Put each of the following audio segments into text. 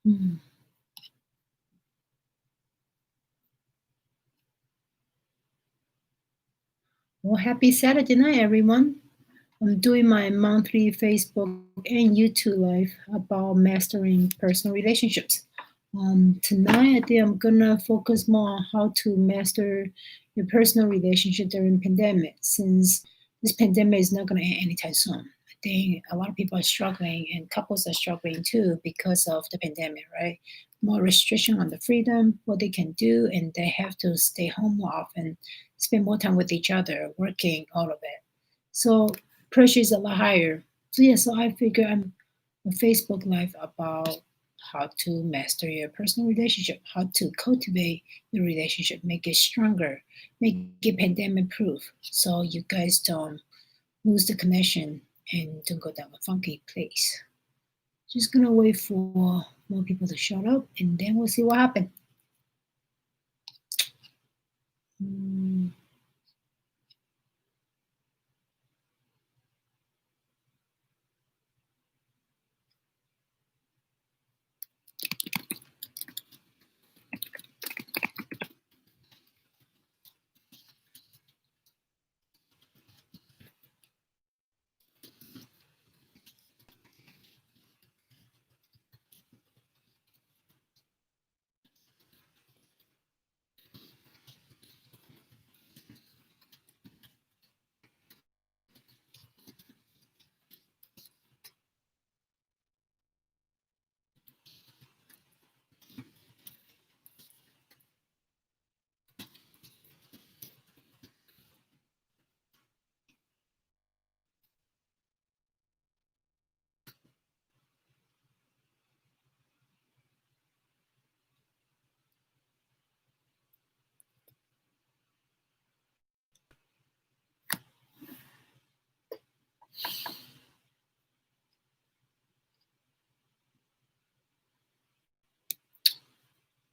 Mm. Well, happy Saturday night, everyone. I'm doing my monthly Facebook and YouTube live about mastering personal relationships. Tonight, I think I'm gonna focus more on how to master your personal relationship during pandemic, since this pandemic is not gonna end anytime soon. I think a lot of people are struggling, and couples are struggling too because of the pandemic, right? More restriction on the freedom, what they can do, and they have to stay home more often, spend more time with each other, working, all of it. So pressure is a lot higher. So yeah, so I figure I'm a Facebook Live about how to master your personal relationship, how to cultivate the relationship, make it stronger, make it pandemic proof, so you guys don't lose the connection and don't go down a funky place. Just gonna wait for more people to show up, and then we'll see what happens. Mm.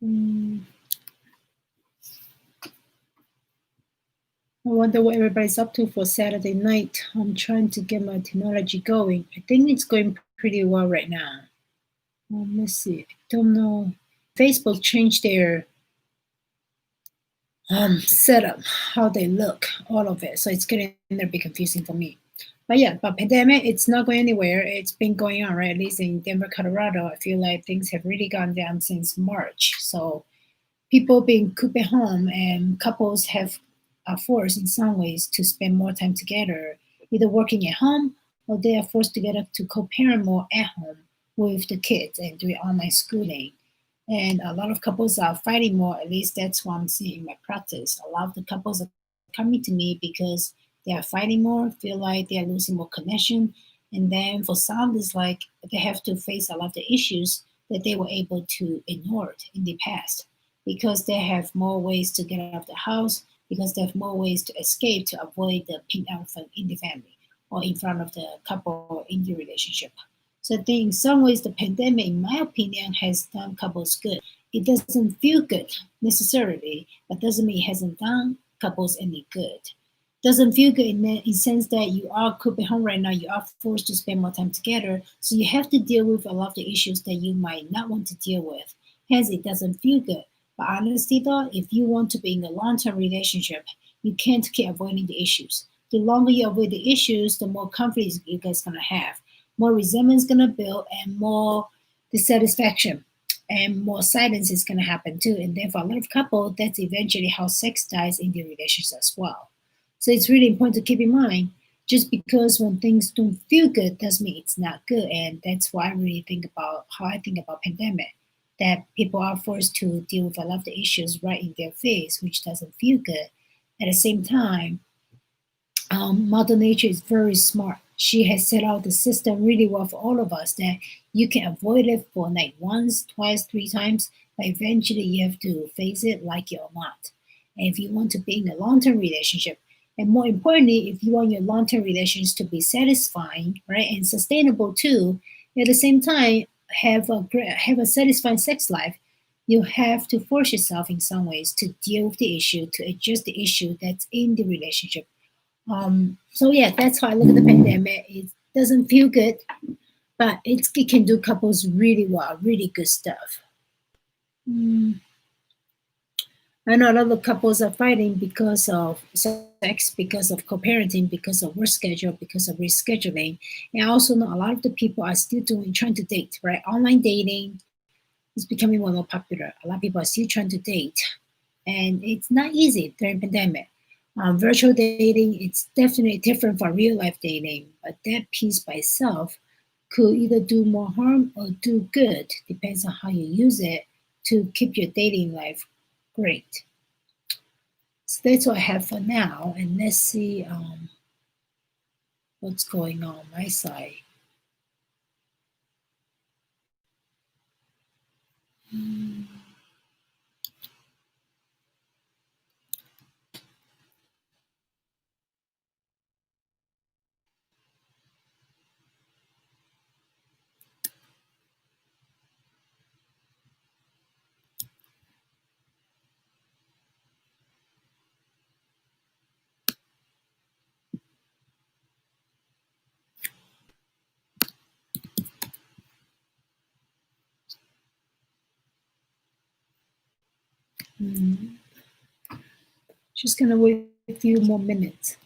Mm. I wonder what everybody's up to for Saturday night. I'm trying to get my technology going. I think it's going pretty well right now. Let's see. I don't know. Facebook changed their setup, how they look, all of it. So it's getting a bit confusing for me. But yeah, but pandemic, it's not going anywhere. It's been going on, right? At least in Denver, Colorado. I feel like things have really gone down since March. So people being cooped at home and couples have are forced in some ways to spend more time together, either working at home or they are forced together to co-parent more at home with the kids and doing online schooling. And a lot of couples are fighting more, at least that's what I'm seeing in my practice. A lot of the couples are coming to me because they are fighting more, feel like they are losing more connection. And then for some, it's like they have to face a lot of the issues that they were able to ignore in the past because they have more ways to get out of the house, because they have more ways to escape to avoid the pink elephant in the family or in front of the couple in the relationship. So I think in some ways the pandemic, in my opinion, has done couples good. It doesn't feel good necessarily, but doesn't mean it hasn't done couples any good. Doesn't feel good in the in sense that you are cooped at home right now, you are forced to spend more time together, so you have to deal with a lot of the issues that you might not want to deal with. Hence, it doesn't feel good. But honestly, though, if you want to be in a long-term relationship, you can't keep avoiding the issues. The longer you avoid the issues, the more conflicts you guys gonna have, more resentment is gonna build, and more dissatisfaction, and more silence is gonna happen too. And then for a lot of couples, that's eventually how sex dies in the relationship as well. So it's really important to keep in mind. Just because when things don't feel good doesn't mean it's not good, and that's why I really think about how I think about pandemic. That people are forced to deal with a lot of the issues right in their face, which doesn't feel good. At the same time, Mother Nature is very smart. She has set out the system really well for all of us that you can avoid it for like once, twice, three times, but eventually you have to face it like it or not. And if you want to be in a long term relationship, and more importantly, if you want your long term relations to be satisfying, right, and sustainable too, at the same time, have a satisfying sex life, you have to force yourself in some ways to deal with the issue, to adjust the issue that's in the relationship. So yeah, that's how I look at the pandemic. It doesn't feel good, but it can do couples really well, really good stuff. Mm, I know a lot of couples are fighting because of sex, because of co-parenting, because of work schedule, because of rescheduling. And I also know a lot of the people are still trying to date, right? Online dating is becoming more and more popular. A lot of people are still trying to date, and it's not easy during pandemic. Virtual dating, it's definitely different from real life dating, but that piece by itself could either do more harm or do good, depends on how you use it to keep your dating life great. So that's what I have for now, and let's see what's going on my side. Mm, just gonna wait a few more minutes.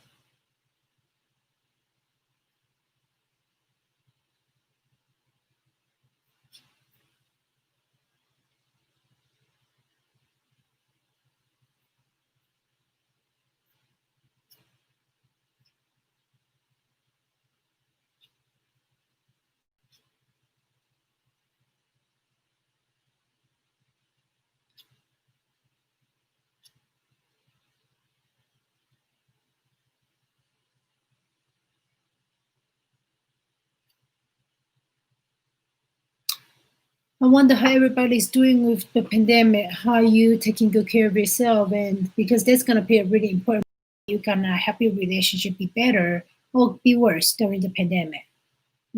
I wonder how everybody's doing with the pandemic, how you taking good care of yourself, and because that's gonna be a really important. You can help your relationship be better or be worse during the pandemic.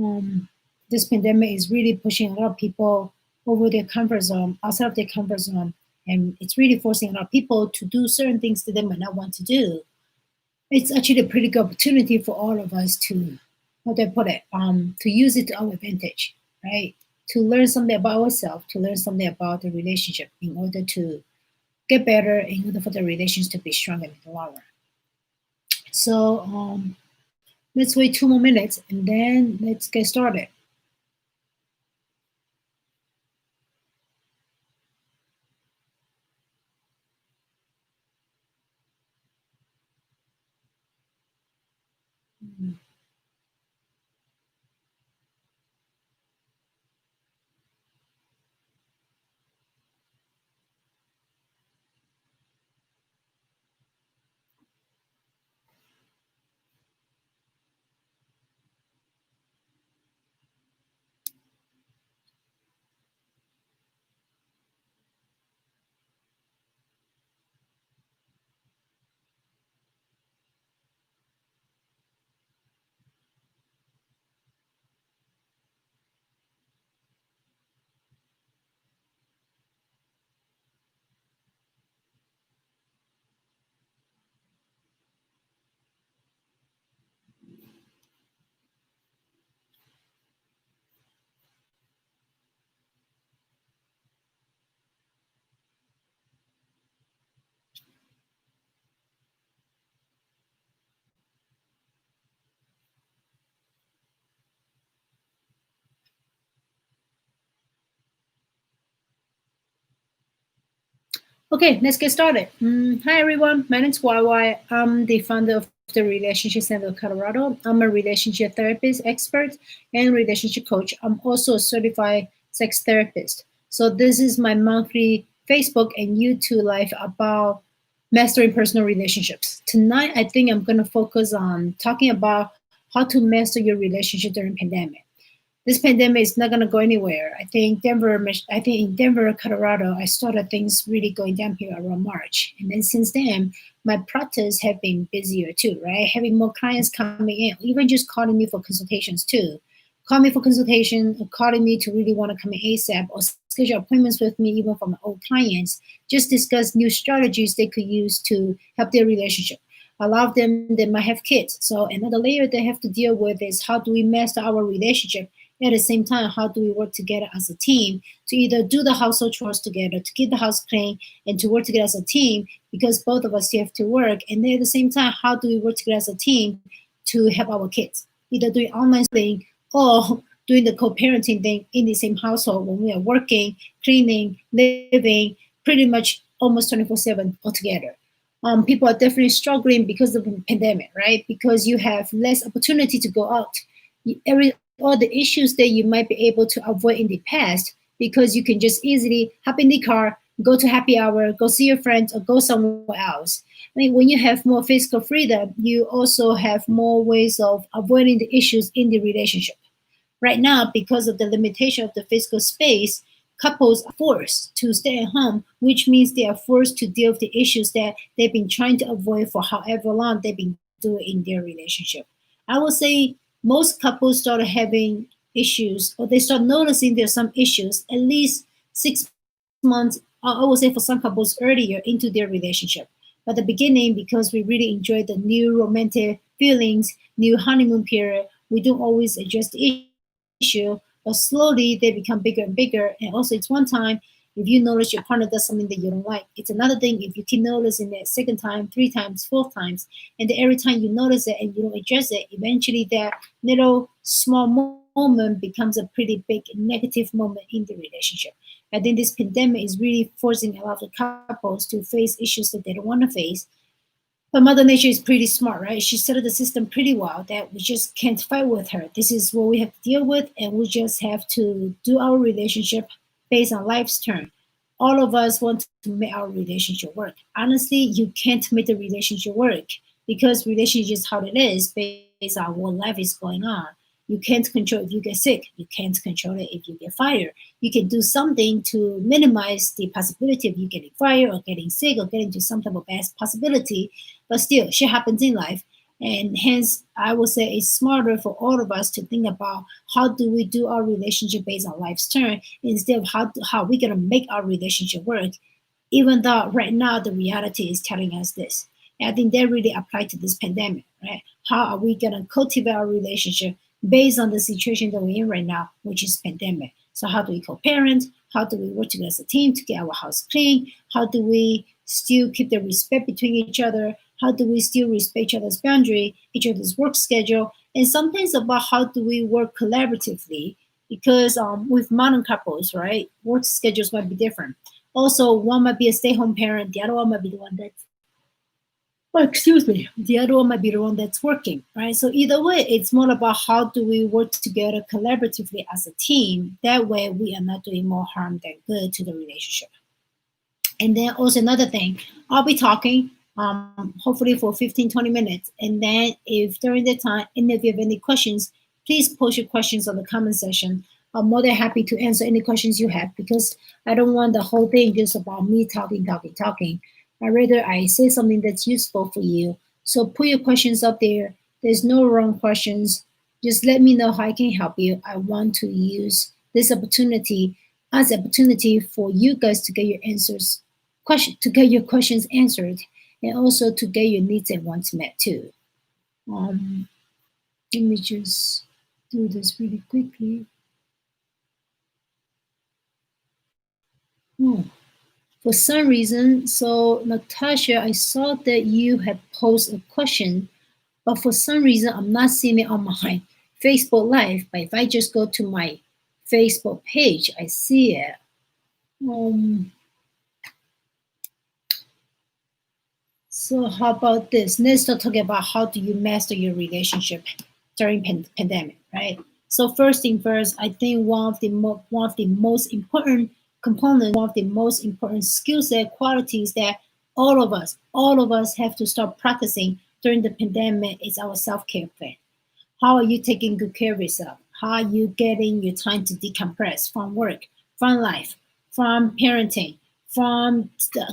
Um, this pandemic is really pushing a lot of people over their comfort zone, outside of their comfort zone, and it's really forcing a lot of people to do certain things that they might not want to do. It's actually a pretty good opportunity for all of us to, how do I put it, to use it to our advantage, right? To learn something about ourselves, to learn something about the relationship in order to get better, in order for the relations to be stronger in the long run. So let's wait 2 more minutes and then let's get started. Okay, let's get started. Hi, everyone. My name's YY. I'm the founder of the Relationship Center of Colorado. I'm a relationship therapist expert and relationship coach. I'm also a certified sex therapist. So, this is my monthly Facebook and YouTube live about mastering personal relationships. Tonight, I think I'm going to focus on talking about how to master your relationship during pandemic. This pandemic is not going to go anywhere. I think in Denver, Colorado, I started things really going down here around March. And then since then, my practice have been busier too, right? Having more clients coming in, even just calling me for consultations too. Call me for consultation, or calling me to really want to come in ASAP, or schedule appointments with me even for my old clients. Just discuss new strategies they could use to help their relationship. A lot of them they might have kids. So another layer they have to deal with is how do we master our relationship At the same time, how do we work together as a team to either do the household chores together, to keep the house clean, and to work together as a team because both of us still have to work. And then at the same time, how do we work together as a team to help our kids, either doing online schooling or doing the co-parenting thing in the same household when we are working, cleaning, living, pretty much almost 24/7 altogether. People are definitely struggling because of the pandemic, right? Because you have less opportunity to go out. All the issues that you might be able to avoid in the past because you can just easily hop in the car, go to happy hour, go see your friends, or go somewhere else. I mean, when you have more physical freedom, you also have more ways of avoiding the issues in the relationship. Right now, because of the limitation of the physical space, couples are forced to stay at home, which means they are forced to deal with the issues that they've been trying to avoid for however long they've been doing in their relationship. I would say most couples start having issues or they start noticing there's some issues at least 6 months, I would say for some couples earlier into their relationship. But the beginning, because we really enjoy the new romantic feelings, new honeymoon period, we don't always address the issue, but slowly they become bigger and bigger. And also, it's one time if you notice your partner does something that you don't like. It's another thing if you keep noticing it second time, three times, fourth times, and then every time you notice it and you don't address it, eventually that little small moment becomes a pretty big negative moment in the relationship. I think this pandemic is really forcing a lot of couples to face issues that they don't want to face, but Mother Nature is pretty smart, right? She set up the system pretty well that we just can't fight with her. This is what we have to deal with, and we just have to do our relationship based on life's turn. All of us want to make our relationship work. Honestly, you can't make the relationship work because relationship is how it is based on what life is going on. You can't control if you get sick. You can't control it if you get fired. You can do something to minimize the possibility of you getting fired or getting sick or getting to some type of bad possibility. But still, shit happens in life. And hence, I would say it's smarter for all of us to think about how do we do our relationship based on life's turn instead of how we're going to make our relationship work, even though right now the reality is telling us this. And I think that really applied to this pandemic, right? How are we going to cultivate our relationship based on the situation that we're in right now, which is pandemic? So how do we co-parent? How do we work together as a team to get our house clean? How do we still keep the respect between each other? How do we still respect each other's boundary, each other's work schedule? And sometimes about how do we work collaboratively? Because with modern couples, right, work schedules might be different. Also, one might be a stay-home parent, the other one might be the one that's excuse me, the other one might be the one that's working, right? So either way, it's more about how do we work together collaboratively as a team. That way, we are not doing more harm than good to the relationship. And then also another thing, I'll be talking hopefully for 15, 20 minutes. And then if during that time, any of you have any questions, please post your questions on the comment section. I'm more than happy to answer any questions you have because I don't want the whole thing just about me talking, talking, talking. I'd rather I say something that's useful for you. So put your questions up there. There's no wrong questions. Just let me know how I can help you. I want to use this opportunity as an opportunity for you guys to get your to get your questions answered, and also to get your needs and wants met too. Um, Let me just do this really quickly. Oh, for some reason, so Natasha, I saw that you had posed a question, but for some reason, I'm not seeing it on my Facebook Live. But if I just go to my Facebook page, I see it. Um, So how about this? Let's start talking about how do you master your relationship during pandemic, right? So first thing first, I think one of the most important components, one of the most important skill set qualities that all of us have to start practicing during the pandemic is our self-care plan. How are you taking good care of yourself? How are you getting your time to decompress from work, from life, from parenting, from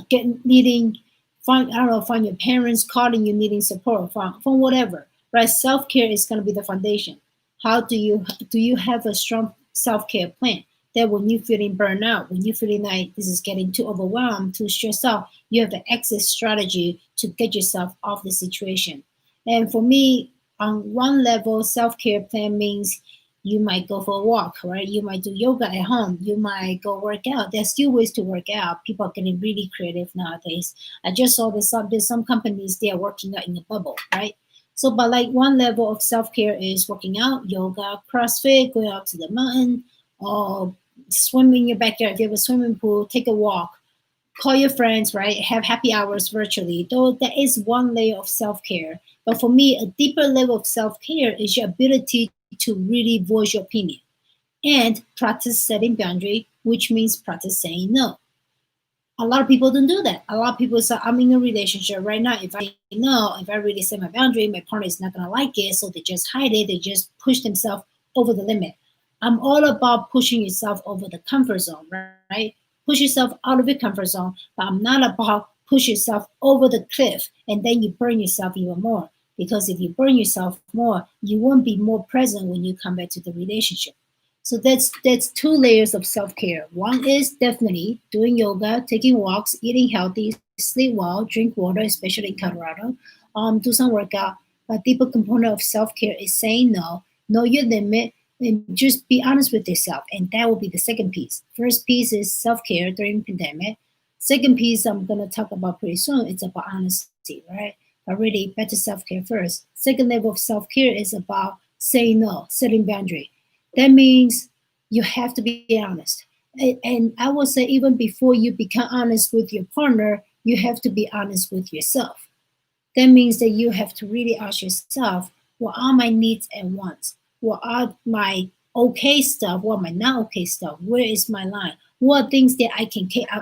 getting needing, from I don't know, from your parents calling you needing support, from whatever. Right? Self care is going to be the foundation. How do you have a strong self care plan? That when you're feeling burnout, when you're feeling like this is getting too overwhelmed, too stressed out, you have an exit strategy to get yourself off the situation. And for me, on one level, self care plan means You might go for a walk, right? You might do yoga at home. You might go work out. There's still ways to work out. People are getting really creative nowadays. I just saw there's some companies they are working out in a bubble, right? So, but like one level of self care is working out, yoga, CrossFit, going out to the mountain, or swim in your backyard. If you have a swimming pool, take a walk, call your friends, right? Have happy hours virtually. Though that is one layer of self care. But for me, a deeper level of self care is your ability to really voice your opinion and practice setting boundary, which means practice saying no. A lot of people don't do that. A lot of people say, I'm in a relationship right now. If I say no, if I really set my boundary, my partner is not going to like it. So they just hide it. They just push themselves over the limit. I'm all about pushing yourself over the comfort zone, right? Push yourself out of your comfort zone, but I'm not about push yourself over the cliff and then you burn yourself even more. Because if you burn yourself more, you won't be more present when you come back to the relationship. So that's two layers of self-care. One is definitely doing yoga, taking walks, eating healthy, sleep well, drink water, especially in Colorado, do some workout. A deeper component of self-care is saying no, know your limit, and just be honest with yourself. And that will be the second piece. First piece is self-care during pandemic. Second piece I'm gonna talk about pretty soon. It's about honesty, right? But really, back to self-care first. Second level of self-care is about saying no, setting boundary. That means you have to be honest. And I would say, even before you become honest with your partner, you have to be honest with yourself. That means that you have to really ask yourself, what are my needs and wants? What are my okay stuff? What are my not okay stuff? Where is my line? What are things that I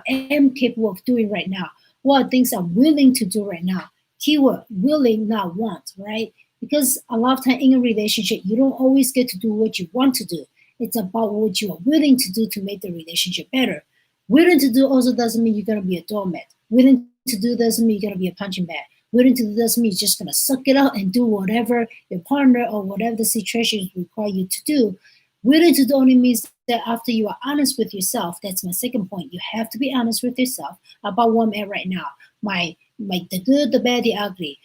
am capable of doing right now? What are things I'm willing to do right now? Keyword willing, not want, right? Because a lot of time in a relationship, you don't always get to do what you want to do. It's about what you are willing to do to make the relationship better. Willing to do also doesn't mean you're gonna be a doormat. Willing to do doesn't mean you're gonna be a punching bag. Willing to do doesn't mean you're just gonna suck it up and do whatever your partner or whatever the situation require you to do. Willing to do only means that after you are honest with yourself, that's my second point. You have to be honest with yourself about where I'm at right now. My the good, the bad, the ugly.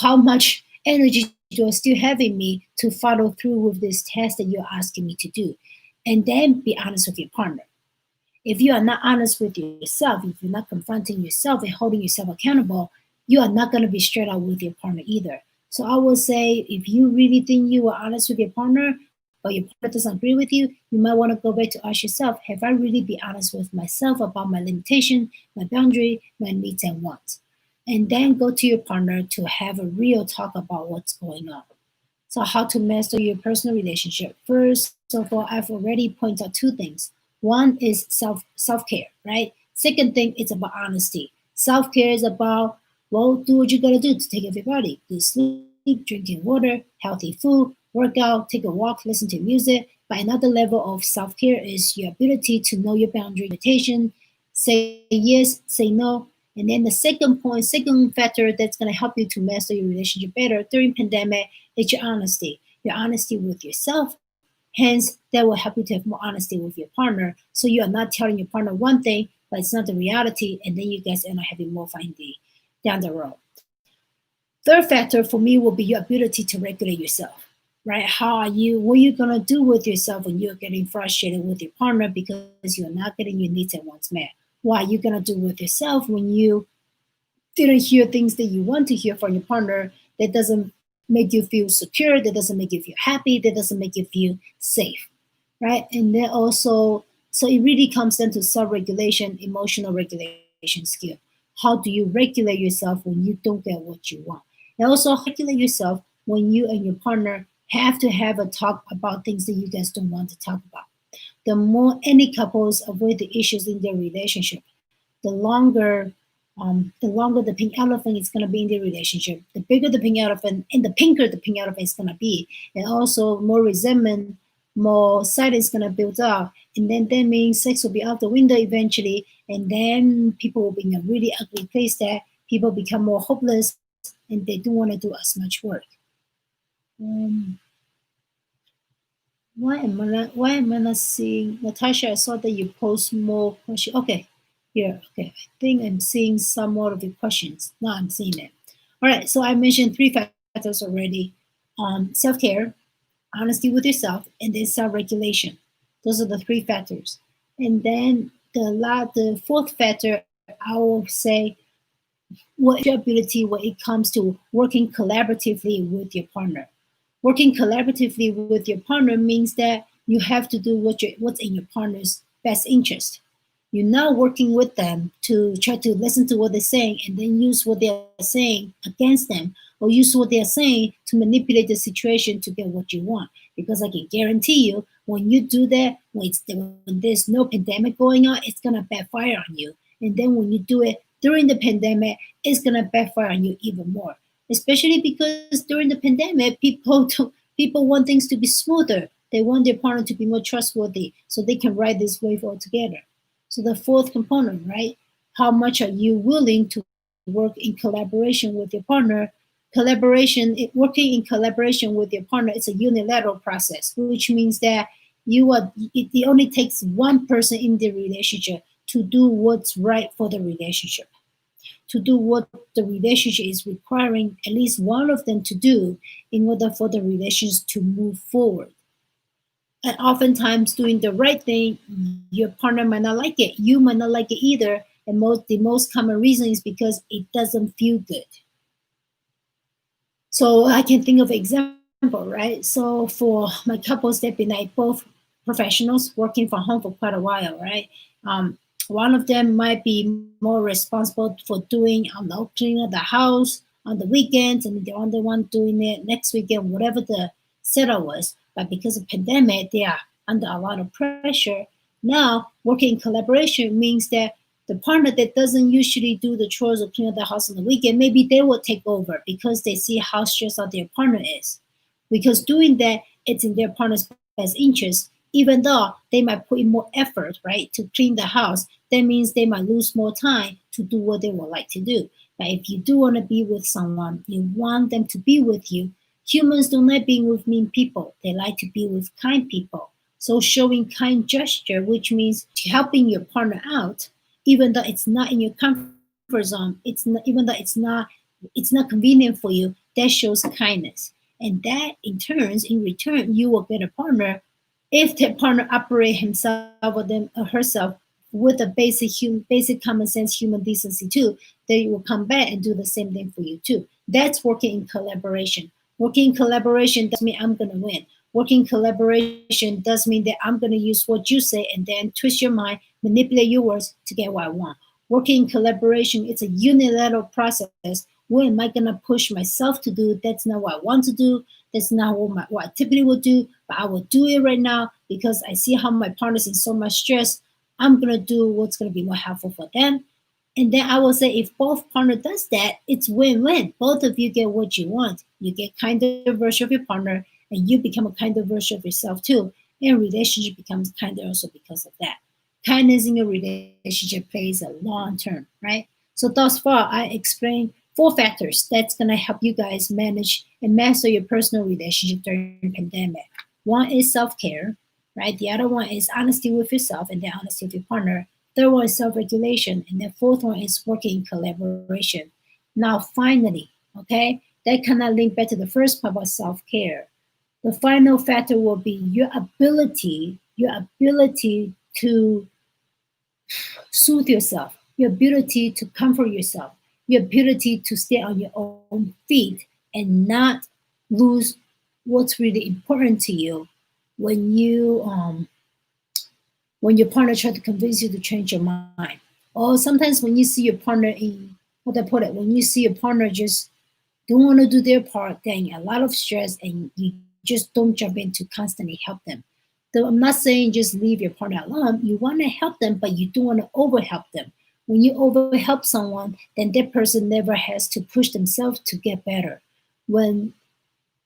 How much energy do I still have in me to follow through with this task that you're asking me to do? And then be honest with your partner. If you are not honest with yourself, if you're not confronting yourself and holding yourself accountable, you are not going to be straight out with your partner either. So I would say, if you really think you are honest with your partner, but your partner doesn't agree with you might want to go back to ask yourself, have I really been honest with myself about my limitation, my boundary, my needs and wants? And then go to your partner to have a real talk about what's going on. So, how to master your personal relationship? First of all, I've already pointed out two things. One is self care, right? Second thing, it's about honesty. Self care is about, well, do what you gotta do to take care of your body. Good sleep, drinking water, healthy food, work out, take a walk, listen to music. But another level of self care is your ability to know your boundary, limitation, say yes, say no. And then the second point, second factor that's gonna help you to master your relationship better during pandemic, it's your honesty. Your honesty with yourself. Hence, that will help you to have more honesty with your partner. So you are not telling your partner one thing, but it's not the reality, and then you guys end up having more fighting down the road. Third factor for me will be your ability to regulate yourself. Right? How are you? What are you gonna do with yourself when you're getting frustrated with your partner because you're not getting your needs and wants met? What are you gonna do with yourself when you didn't hear things that you want to hear from your partner that doesn't make you feel secure, that doesn't make you feel happy, that doesn't make you feel safe, right? And then also, so it really comes down to self-regulation, emotional regulation skill. How do you regulate yourself when you don't get what you want? And also, how do you regulate yourself when you and your partner have to have a talk about things that you guys don't want to talk about? The more any couples avoid the issues in their relationship, the longer the pink elephant is going to be in the relationship, the bigger the pink elephant and the pinker the pink elephant is going to be. And also more resentment, more silence is going to build up. And then that means sex will be out the window eventually. And then people will be in a really ugly place there. People become more hopeless and they don't want to do as much work. Um, why am I not seeing Natasha? I saw that you post more questions. Okay, here. Okay, I think I'm seeing some more of your questions. Now I'm seeing it. All right. So I mentioned three factors already. Self care, honesty with yourself, and then self-regulation. Those are the three factors. And then the fourth factor, I will say, what is your ability when it comes to working collaboratively with your partner? Working collaboratively with your partner means that you have to do what's in your partner's best interest. You're not working with them to try to listen to what they're saying and then use what they're saying against them, or use what they're saying to manipulate the situation to get what you want. Because I can guarantee you, when you do that, when there's no pandemic going on, it's gonna backfire on you. And then when you do it during the pandemic, it's gonna backfire on you even more. Especially because during the pandemic, people want things to be smoother. They want their partner to be more trustworthy, so they can ride this wave all together. So the fourth component, right? How much are you willing to work in collaboration with your partner? Working in collaboration with your partner, it's a unilateral process, which means that it only takes one person in the relationship to do what's right for the relationship, to do what the relationship is requiring at least one of them to do in order for the relations to move forward. And oftentimes, doing the right thing, your partner might not like it. You might not like it either. And the most common reason is because it doesn't feel good. So I can think of an example, right? So for my couples, they've been like both professionals working from home for quite a while, right? Um, One of them might be more responsible for doing, I don't know, cleaning the house on the weekends, and the other one doing it next weekend, whatever the setup was. But because of pandemic, they are under a lot of pressure. Now, working in collaboration means that the partner that doesn't usually do the chores or clean up the house on the weekend, maybe they will take over because they see how stressed out their partner is. Because doing that, it's in their partner's best interest, even though they might put in more effort, right, to clean the house. That means they might lose more time to do what they would like to do. But if you do want to be with someone, you want them to be with you. Humans don't like being with mean people. They like to be with kind people. So showing kind gesture, which means helping your partner out, even though it's not in your comfort zone, even though it's not convenient for you, that shows kindness. And that in return, you will get a partner if that partner operate himself or them or herself with a basic common sense human decency too, they will come back and do the same thing for you too. That's working in collaboration. Working in collaboration doesn't mean I'm gonna win. Working in collaboration does mean that I'm gonna use what you say and then twist your mind, manipulate your words to get what I want. Working in collaboration, it's a unilateral process. What am I gonna push myself to do? That's not what I want to do. That's not what I typically would do, but I will do it right now because I see how my partner's in so much stress. I'm gonna do what's gonna be more helpful for them. And then I will say, if both partner does that, it's win-win. Both of you get what you want. You get kinder version of your partner, and you become a kinder version of yourself too. And relationship becomes kinder also because of that. Kindness in a relationship plays a long term, right? So thus far, I explained four factors that's gonna help you guys manage and master your personal relationship during pandemic. One is self-care, right? The other one is honesty with yourself and then honesty with your partner. Third one is self-regulation, and the fourth one is working in collaboration. Now, finally, okay, that kind of link back to the first part about self-care. The final factor will be your ability to soothe yourself, your ability to comfort yourself, your ability to stay on your own feet and not lose what's really important to you when your partner tries to convince you to change your mind. Or sometimes when you see your partner in how to put it, when you see your partner just don't want to do their part, then a lot of stress, and you just don't jump in to constantly help them. So I'm not saying just leave your partner alone. You want to help them, but you don't want to overhelp them. When you overhelp someone, then that person never has to push themselves to get better. When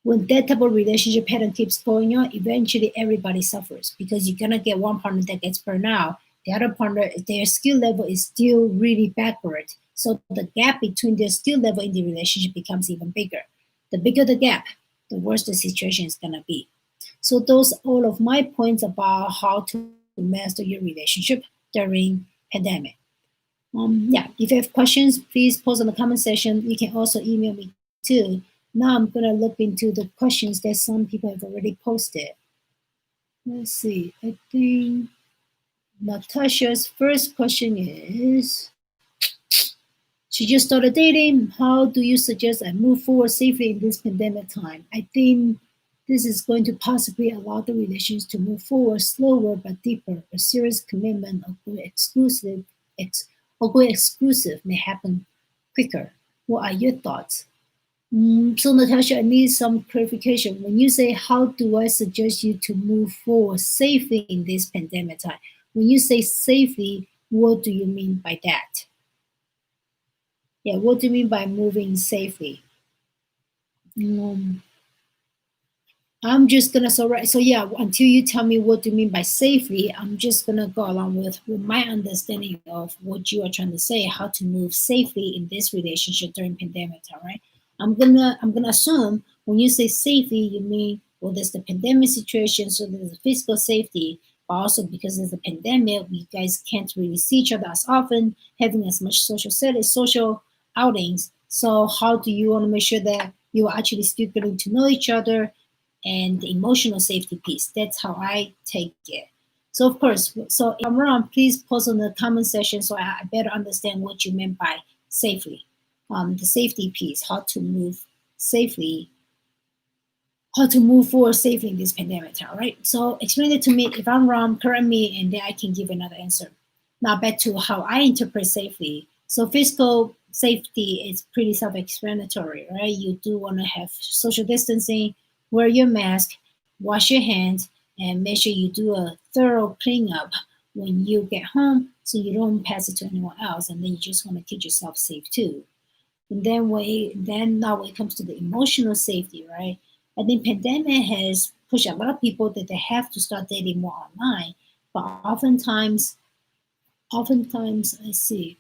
when that type of relationship pattern keeps going on, eventually everybody suffers because you're gonna get one partner that gets burned out. The other partner, their skill level is still really backward. So the gap between their skill level in the relationship becomes even bigger. The bigger the gap, the worse the situation is gonna be. So those are all of my points about how to master your relationship during pandemic. Yeah, if you have questions, please post in the comment section. You can also email me too. Now I'm gonna look into the questions that some people have already posted. Let's see. I think Natasha's first question is, she just started dating. How do you suggest I move forward safely in this pandemic time? I think this is going to possibly allow the relations to move forward slower but deeper. A serious commitment or going exclusive may happen quicker. What are your thoughts? So Natasha, I need some clarification. When you say how do I suggest you to move forward safely in this pandemic time? When you say safely, what do you mean by that? Yeah, what do you mean by moving safely? Um, I'm just gonna so yeah. Until you tell me what do you mean by safely, I'm just gonna go along with my understanding of what you are trying to say. How to move safely in this relationship during pandemic time, right? I'm gonna assume when you say safety, you mean well, there's the pandemic situation, so there's the physical safety, but also because there's a pandemic, you guys can't really see each other as often, having as much social outings. So how do you want to make sure that you are actually still getting to know each other and the emotional safety piece? That's how I take it. So of course, so if I'm wrong, please post on the comment section so I better understand what you meant by safely. The safety piece, safely, how to move forward safely in this pandemic time, right? So explain it to me. If I'm wrong, correct me, and then I can give another answer. Now back to how I interpret safely. So physical safety is pretty self-explanatory, right? You do want to have social distancing, wear your mask, wash your hands, and make sure you do a thorough cleanup when you get home so you don't pass it to anyone else, and then you just want to keep yourself safe too. And then now when it comes to the emotional safety, right? I think pandemic has pushed a lot of people that they have to start dating more online. But oftentimes I see.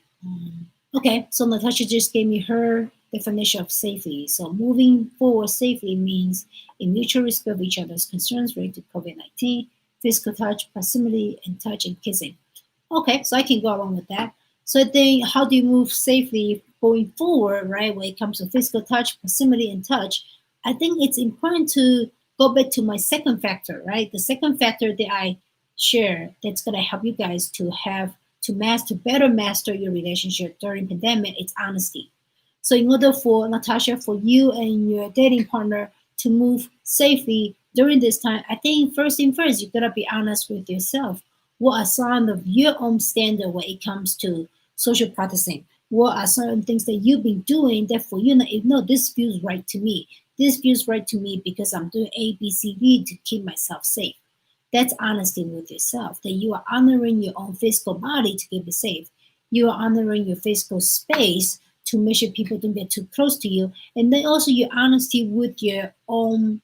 Okay, so Natasha just gave me her definition of safety. So moving forward safely means a mutual respect of each other's concerns related to COVID-19, physical touch, proximity, and touch and kissing. Okay, so I can go along with that. So I think how do you move safely going forward, right? When it comes to physical touch, proximity, and touch, I think it's important to go back to my second factor, right? The second factor that I share that's gonna help you guys to better master your relationship during pandemic, it's honesty. So in order for Natasha, for you and your dating partner to move safely during this time, I think first thing first, you gotta be honest with yourself. What are some of your own standard when it comes to social practicing? What are certain things that you've been doing that for you, no, this feels right to me. This feels right to me because I'm doing A, B, C, D to keep myself safe. That's honesty with yourself, that you are honoring your own physical body to keep it safe. You are honoring your physical space to make sure people don't get too close to you. And then also your honesty with your own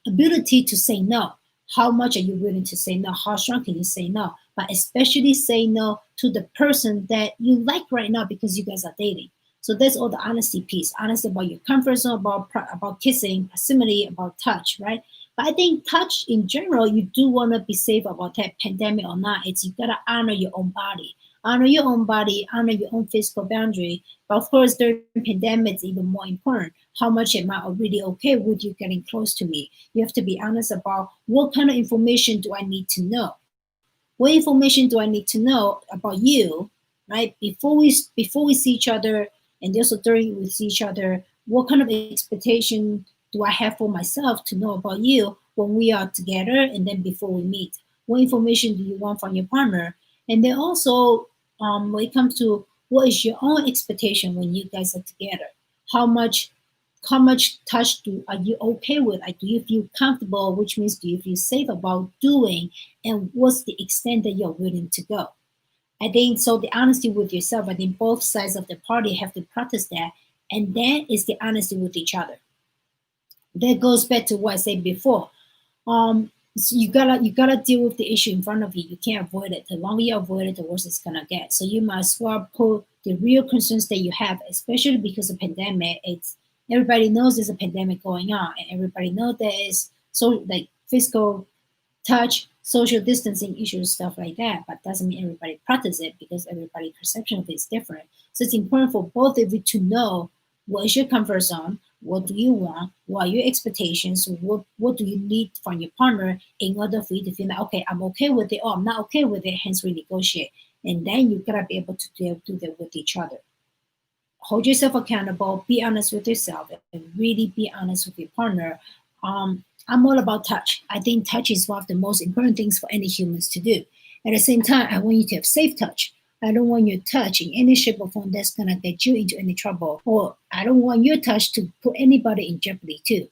ability to say no. How much are you willing to say no? How strong can you say no? But especially say no to the person that you like right now because you guys are dating. So that's all the honesty piece. Honesty about your comfort zone, about kissing, proximity, about touch, right? But I think touch in general, you do want to be safe about that pandemic or not. It's you gotta honor your own body, honor your own physical boundary. But of course, during pandemic, it's even more important. How much am I really okay with you getting close to me? You have to be honest about what kind of information do I need to know. What information do I need to know about you, right? Before we see each other, and also during we see each other, what kind of expectation do I have for myself to know about you when we are together, and then before we meet? What information do you want from your partner? And then also, when it comes to what is your own expectation when you guys are together? How much how much touch are you okay with? Like, do you feel comfortable, which means do you feel safe about doing, and what's the extent that you're willing to go? I think so. The honesty with yourself, I think both sides of the party have to practice that, and then is the honesty with each other. That goes back to what I said before. So you gotta deal with the issue in front of you. You can't avoid it. The longer you avoid it, the worse it's gonna get. So you might as well put the real concerns that you have, especially because of pandemic. It's everybody knows there's a pandemic going on, and everybody knows there is so like physical touch, social distancing issues, stuff like that. But doesn't mean everybody practice it because everybody's perception of it is different. So it's important for both of you to know what is your comfort zone, What do you want? What are your expectations? What do you need from your partner in order for you to feel like, okay, I'm okay with it, or I'm not okay with it, hence we negotiate. And then you gotta be able to do that with each other. Hold yourself accountable, be honest with yourself, and really be honest with your partner. I'm all about touch. I think touch is one of the most important things for any humans to do. At the same time, I want you to have safe touch. I don't want your touch in any shape or form that's gonna get you into any trouble, or I don't want your touch to put anybody in jeopardy too.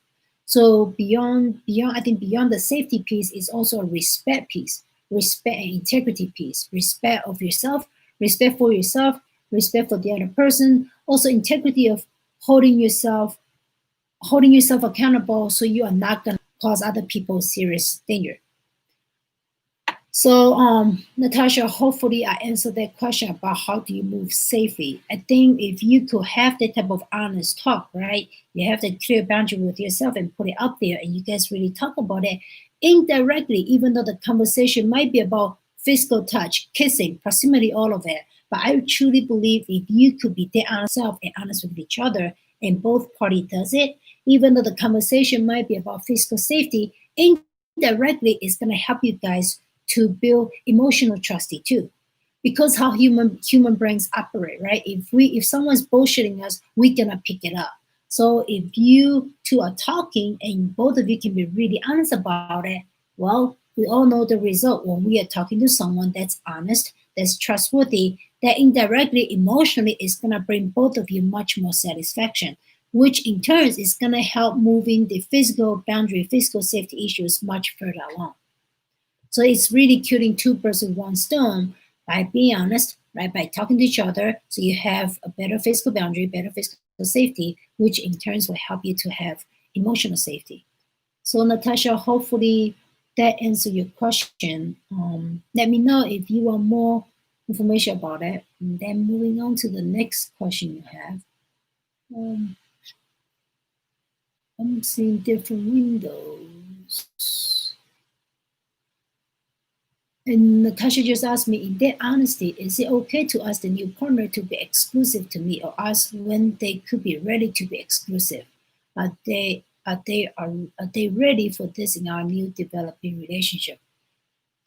So beyond, I think beyond the safety piece is also a respect piece, respect and integrity piece, respect of yourself, respect for yourself, respect for the other person, also integrity of holding yourself holding yourself accountable so you are not going to cause other people serious danger. So, Natasha, hopefully I answered that question about how do you move safely. I think if you could have that type of honest talk, right? You have that clear boundary with yourself and put it up there, and you guys really talk about it indirectly, even though the conversation might be about physical touch, kissing, proximity, all of it. But I truly believe if you could be that honest self and honest with each other, and both party does it, even though the conversation might be about physical safety, indirectly it's going to help you guys to build emotional trusty too, because how human brains operate, right? If someone's bullshitting us, we're gonna pick it up. So if you two are talking and both of you can be really honest about it, well, we all know the result when we are talking to someone that's honest, that's trustworthy, that indirectly emotionally is gonna bring both of you much more satisfaction, which in turn is gonna help moving the physical boundary, physical safety issues much further along. So it's really killing two birds with one stone by being honest, right? By talking to each other, so you have a better physical boundary, better physical safety, which in turns will help you to have emotional safety. So Natasha, hopefully that answered your question. Let me know if you want more information about it. And then moving on to the next question you have. Um, I'm seeing different windows. And Natasha just asked me, in that honesty, is it okay to ask the new partner to be exclusive to me, or ask when they could be ready to be exclusive? Are they ready for this in our new developing relationship?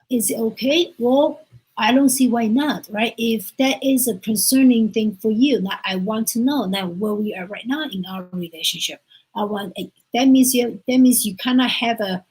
Is it okay? Well, I don't see why not, right? If that is a concerning thing for you, that I want to know that where we are right now in our relationship. I want that means you kind of have an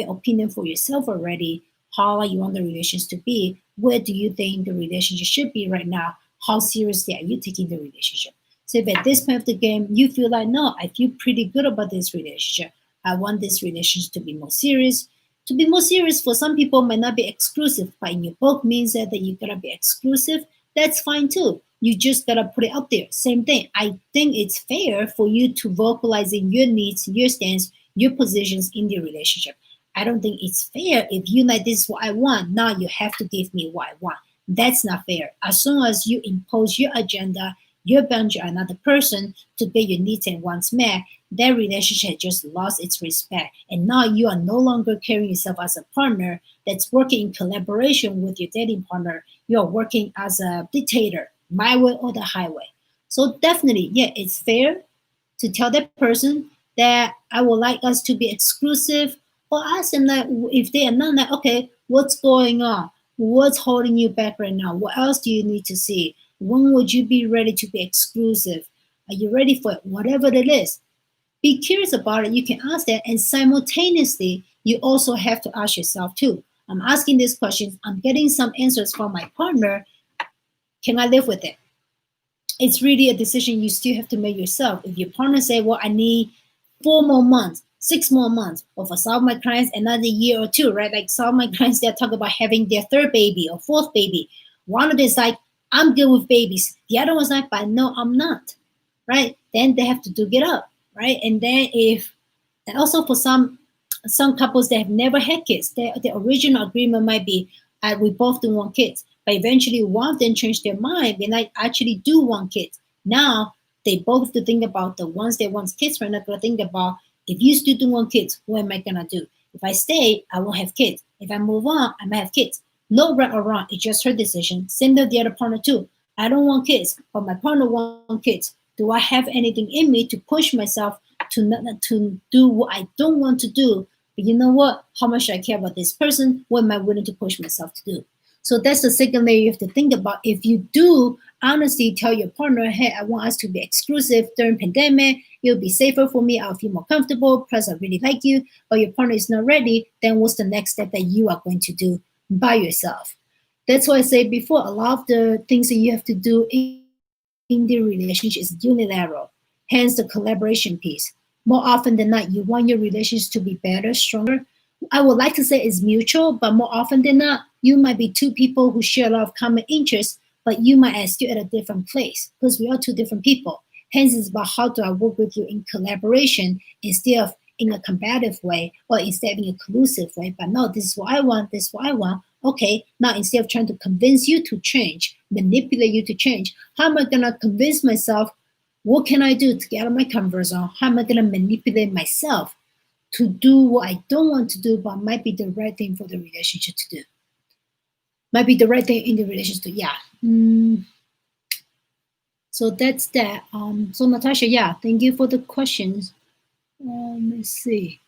opinion for yourself already. How you want the relations to be? Where do you think the relationship should be right now? How seriously are you taking the relationship? So if at this point of the game you feel like, no, I feel pretty good about this relationship. I want this relationship to be more serious. To be more serious, for some people might not be exclusive, but in your book means that you gotta be exclusive. That's fine too. You just gotta put it out there. Same thing. I think it's fair for you to vocalizing your needs, your stance, your positions in the relationship. I don't think it's fair if you like this is what I want. Now you have to give me what I want. That's not fair. As soon as you impose your agenda, your boundary on another person to get your needs and wants met, that relationship just lost its respect. And now you are no longer carrying yourself as a partner that's working in collaboration with your dating partner. You are working as a dictator, my way or the highway. So definitely, yeah, it's fair to tell that person that I would like us to be exclusive, or ask them that if they are not, like, okay, what's going on? What's holding you back right now? What else do you need to see? When would you be ready to be exclusive? Are you ready for it? Whatever it is, be curious about it. You can ask that, and simultaneously, you also have to ask yourself too. I'm asking these questions. I'm getting some answers from my partner. Can I live with it? It's really a decision you still have to make yourself. If your partner say, well, I need 4 more months, 6 more months, or for some of my clients, another year or two, right? Like some of my clients, they talk about having their third baby or fourth baby. One of them is like, I'm good with babies. The other one's like, but no, I'm not, right? Then they have to duke it up, right? And then and also for some couples that have never had kids, the original agreement might be, we both do want kids, but eventually one of them changed their mind and I actually do want kids. Now they both have to think about the ones that want kids right now. Got to think about, if you still do want kids, what am I gonna do? If I stay, I won't have kids. If I move on, I might have kids. No right or wrong. It's just her decision. Same with the other partner too. I don't want kids, but my partner wants kids. Do I have anything in me to push myself to to do what I don't want to do. But you know what? How much I care about this person? What am I willing to push myself to do? So that's the second layer you have to think about. If you do honestly tell your partner, hey, I want us to be exclusive during pandemic, it'll be safer for me, I'll feel more comfortable, plus I really like you, but your partner is not ready, then what's the next step that you are going to do by yourself? That's why I said before, a lot of the things that you have to do in the relationship is unilateral, hence the collaboration piece. More often than not, you want your relationship to be better, stronger. I would like to say it's mutual, but more often than not, you might be two people who share a lot of common interests, but you might still at a different place because we are two different people. Hence, it's about how do I work with you in collaboration instead of in a combative way or instead of in a collusive way. But no, this is what I want, this is what I want. Okay, now instead of trying to convince you to change, manipulate you to change, how am I going to convince myself? What can I do to get out of my comfort zone? How am I going to manipulate myself to do what I don't want to do, but might be the right thing for the relationship to do? Might be the right thing in the relationship to, yeah. So that's that. So Natasha, yeah, thank you for the questions. Let's see.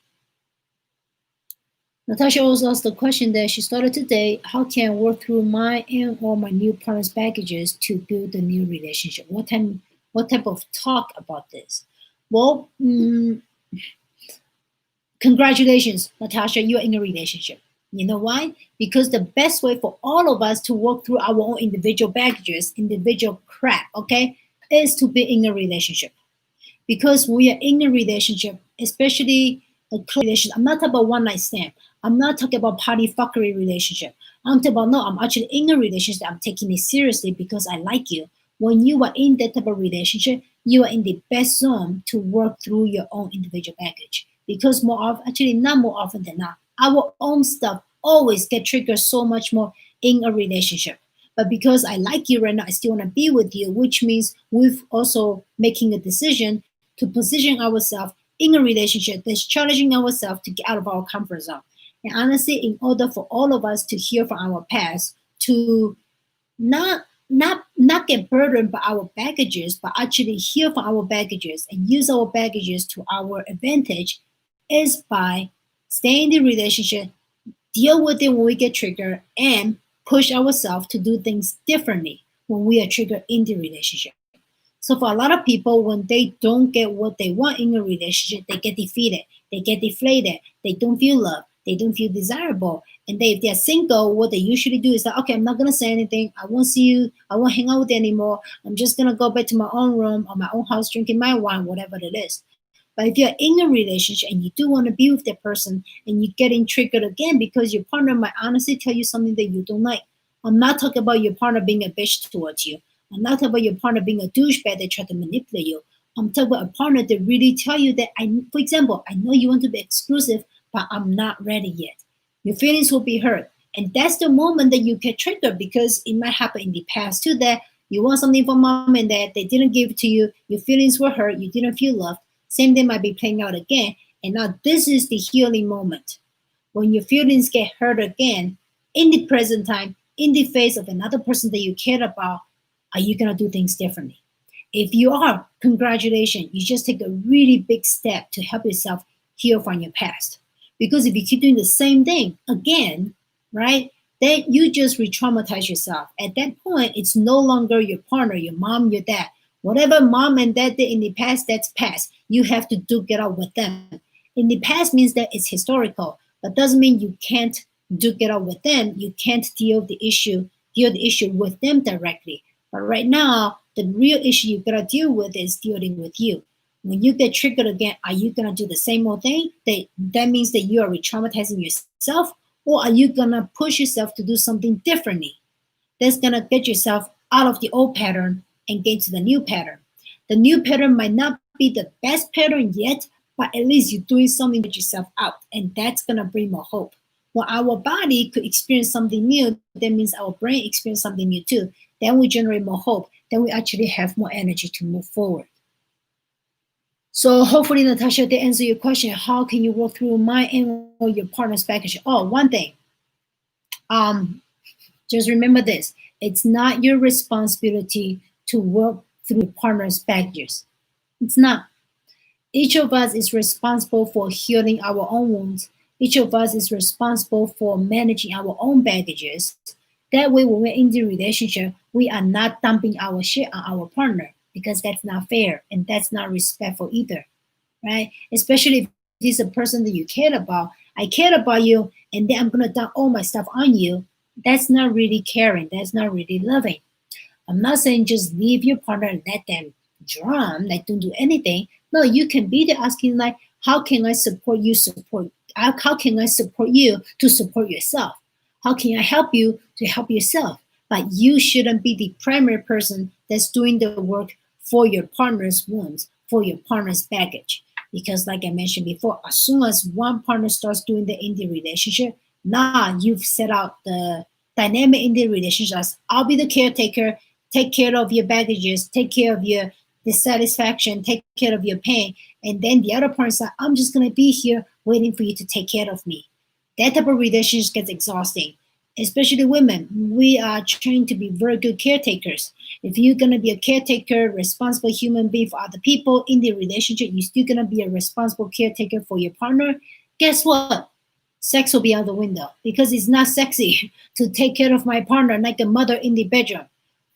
Natasha also asked the question that she started today: how can I work through my and or my new partner's baggages to build a new relationship? What type of talk about this? Well, congratulations, Natasha, you're in a relationship. You know why? Because the best way for all of us to work through our own individual baggages, individual crap, okay, is to be in a relationship. Because we are in a relationship, especially a close relationship. I'm not talking about one night stand. I'm not talking about party fuckery relationship. I'm talking about no, I'm actually in a relationship. I'm taking it seriously because I like you. When you are in that type of relationship, you are in the best zone to work through your own individual baggage. Because more often, actually not more often than not, our own stuff always get triggered so much more in a relationship. But because I like you right now, I still want to be with you, which means we've also making a decision to position ourselves in a relationship that's challenging ourselves to get out of our comfort zone. And honestly, in order for all of us to heal from our past, to not get burdened by our baggages, but actually heal from our baggages and use our baggages to our advantage, is by staying in the relationship, deal with it when we get triggered, and push ourselves to do things differently when we are triggered in the relationship. So for a lot of people, when they don't get what they want in a relationship, they get defeated, they get deflated, they don't feel loved, they don't feel desirable. And if they're single, what they usually do is that, okay, I'm not gonna say anything, I won't see you, I won't hang out with you anymore, I'm just gonna go back to my own room or my own house drinking my wine, whatever it is. But if you're in a relationship and you do want to be with that person and you're getting triggered again because your partner might honestly tell you something that you don't like. I'm not talking about your partner being a bitch towards you. I'm not talking about your partner being a douchebag that try to manipulate you. I'm talking about a partner that really tell you that for example, I know you want to be exclusive, but I'm not ready yet. Your feelings will be hurt. And that's the moment that you get triggered because it might happen in the past too that you want something from mom and dad, they didn't give it to you, your feelings were hurt, you didn't feel loved. Same thing might be playing out again. And now this is the healing moment. When your feelings get hurt again, in the present time, in the face of another person that you care about, are you going to do things differently? If you are, congratulations, you just take a really big step to help yourself heal from your past. Because if you keep doing the same thing again, right, then you just re traumatize yourself. At that point, it's no longer your partner, your mom, your dad. Whatever mom and dad did in the past, that's past. You have to duke it out with them. In the past means that it's historical, but doesn't mean you can't duke it out with them. You can't deal the issue with them directly. But right now, the real issue you gotta deal with is dealing with you. When you get triggered again, are you gonna do the same old thing? That means that you are re-traumatizing yourself, or are you gonna push yourself to do something differently? That's gonna get yourself out of the old pattern and get to the new pattern. The new pattern might not be the best pattern yet, but at least you're doing something to get yourself out, and that's gonna bring more hope. When our body could experience something new, that means our brain experience something new too. Then we generate more hope. Then we actually have more energy to move forward. So hopefully, Natasha, to answer your question, how can you work through my and or your partner's package? Oh, one thing. Just remember this: it's not your responsibility to work through your partner's packages. It's not. Each of us is responsible for healing our own wounds. Each of us is responsible for managing our own baggages. That way, when we're in the relationship, we are not dumping our shit on our partner because that's not fair and that's not respectful either, right? Especially if this is a person that you care about. I care about you, and then I'm gonna dump all my stuff on you. That's not really caring. That's not really loving. I'm not saying just leave your partner and let them drown, like don't do anything. No, you can be there asking like, how can I support you? How can I support you to support yourself? How can I help you to help yourself? But you shouldn't be the primary person that's doing the work for your partner's wounds, for your partner's baggage. Because, like I mentioned before, as soon as one partner starts doing the in the relationship, now you've set out the dynamic in the relationship as I'll be the caretaker, take care of your baggages, take care of your dissatisfaction, take care of your pain. And then the other partner's like, I'm just gonna be here waiting for you to take care of me. That type of relationship gets exhausting. Especially women, we are trained to be very good caretakers. If you're gonna be a caretaker, responsible human being for other people in the relationship, you're still gonna be a responsible caretaker for your partner. Guess what? Sex will be out the window because it's not sexy to take care of my partner like a mother in the bedroom.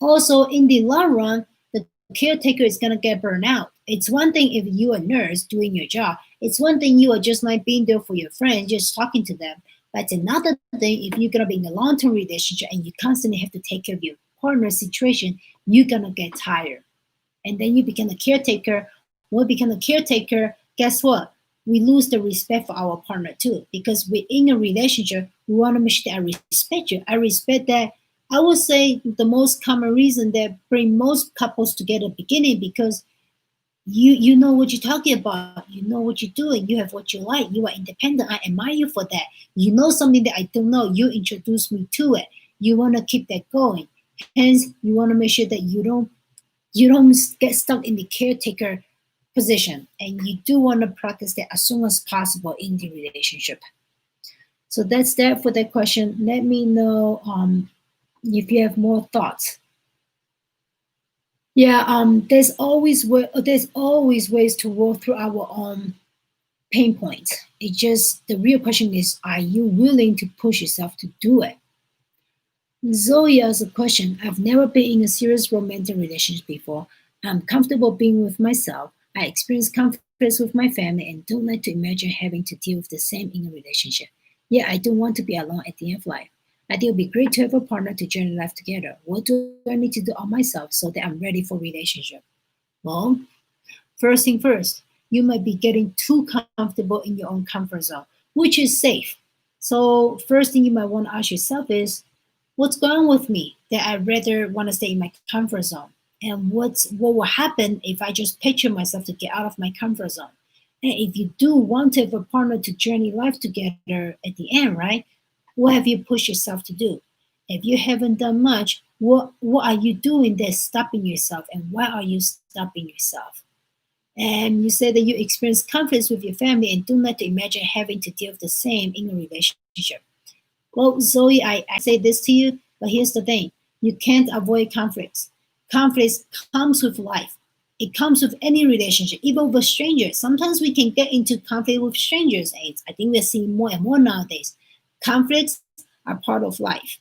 Also, in the long run, the caretaker is gonna get burned out. It's one thing if you're a nurse doing your job. It's one thing you are just like being there for your friends, just talking to them. But it's another thing if you're gonna be in a long-term relationship and you constantly have to take care of your partner's situation, you're gonna get tired. And then you become a caretaker. When we become a caretaker, guess what? We lose the respect for our partner too. Because we're in a relationship, we want to make sure that I respect you. I respect that. I would say the most common reason that bring most couples together beginning because you know what you're talking about, you know what you're doing, you have what you like, you are independent. I admire you for that. You know something that I don't know, you introduce me to it. You want to keep that going. Hence, you want to make sure that you don't get stuck in the caretaker position, and you do want to practice that as soon as possible in the relationship. So that's that for that question. Let me know if you have more thoughts. Yeah, there's always ways to work through our own pain points. It just the real question is, are you willing to push yourself to do it? Zoe has a question. I've never been in a serious romantic relationship before. I'm comfortable being with myself. I experience conflicts with my family and don't like to imagine having to deal with the same in a relationship. Yeah, I don't want to be alone at the end of life. I think it would be great to have a partner to journey life together. What do I need to do on myself so that I'm ready for relationship? Well, first thing first, you might be getting too comfortable in your own comfort zone, which is safe. So, first thing you might want to ask yourself is, what's going on with me that I rather want to stay in my comfort zone? And what will happen if I just picture myself to get out of my comfort zone? And if you do want to have a partner to journey life together at the end, right? What have you pushed yourself to do? If you haven't done much, what are you doing that's stopping yourself, and why are you stopping yourself? And you say that you experience conflicts with your family and do not imagine having to deal with the same in a relationship. Well, Zoe, I say this to you, but here's the thing. You can't avoid conflicts. Conflicts comes with life. It comes with any relationship, even with strangers. Sometimes we can get into conflict with strangers, and I think we're seeing more and more nowadays. Conflicts are part of life.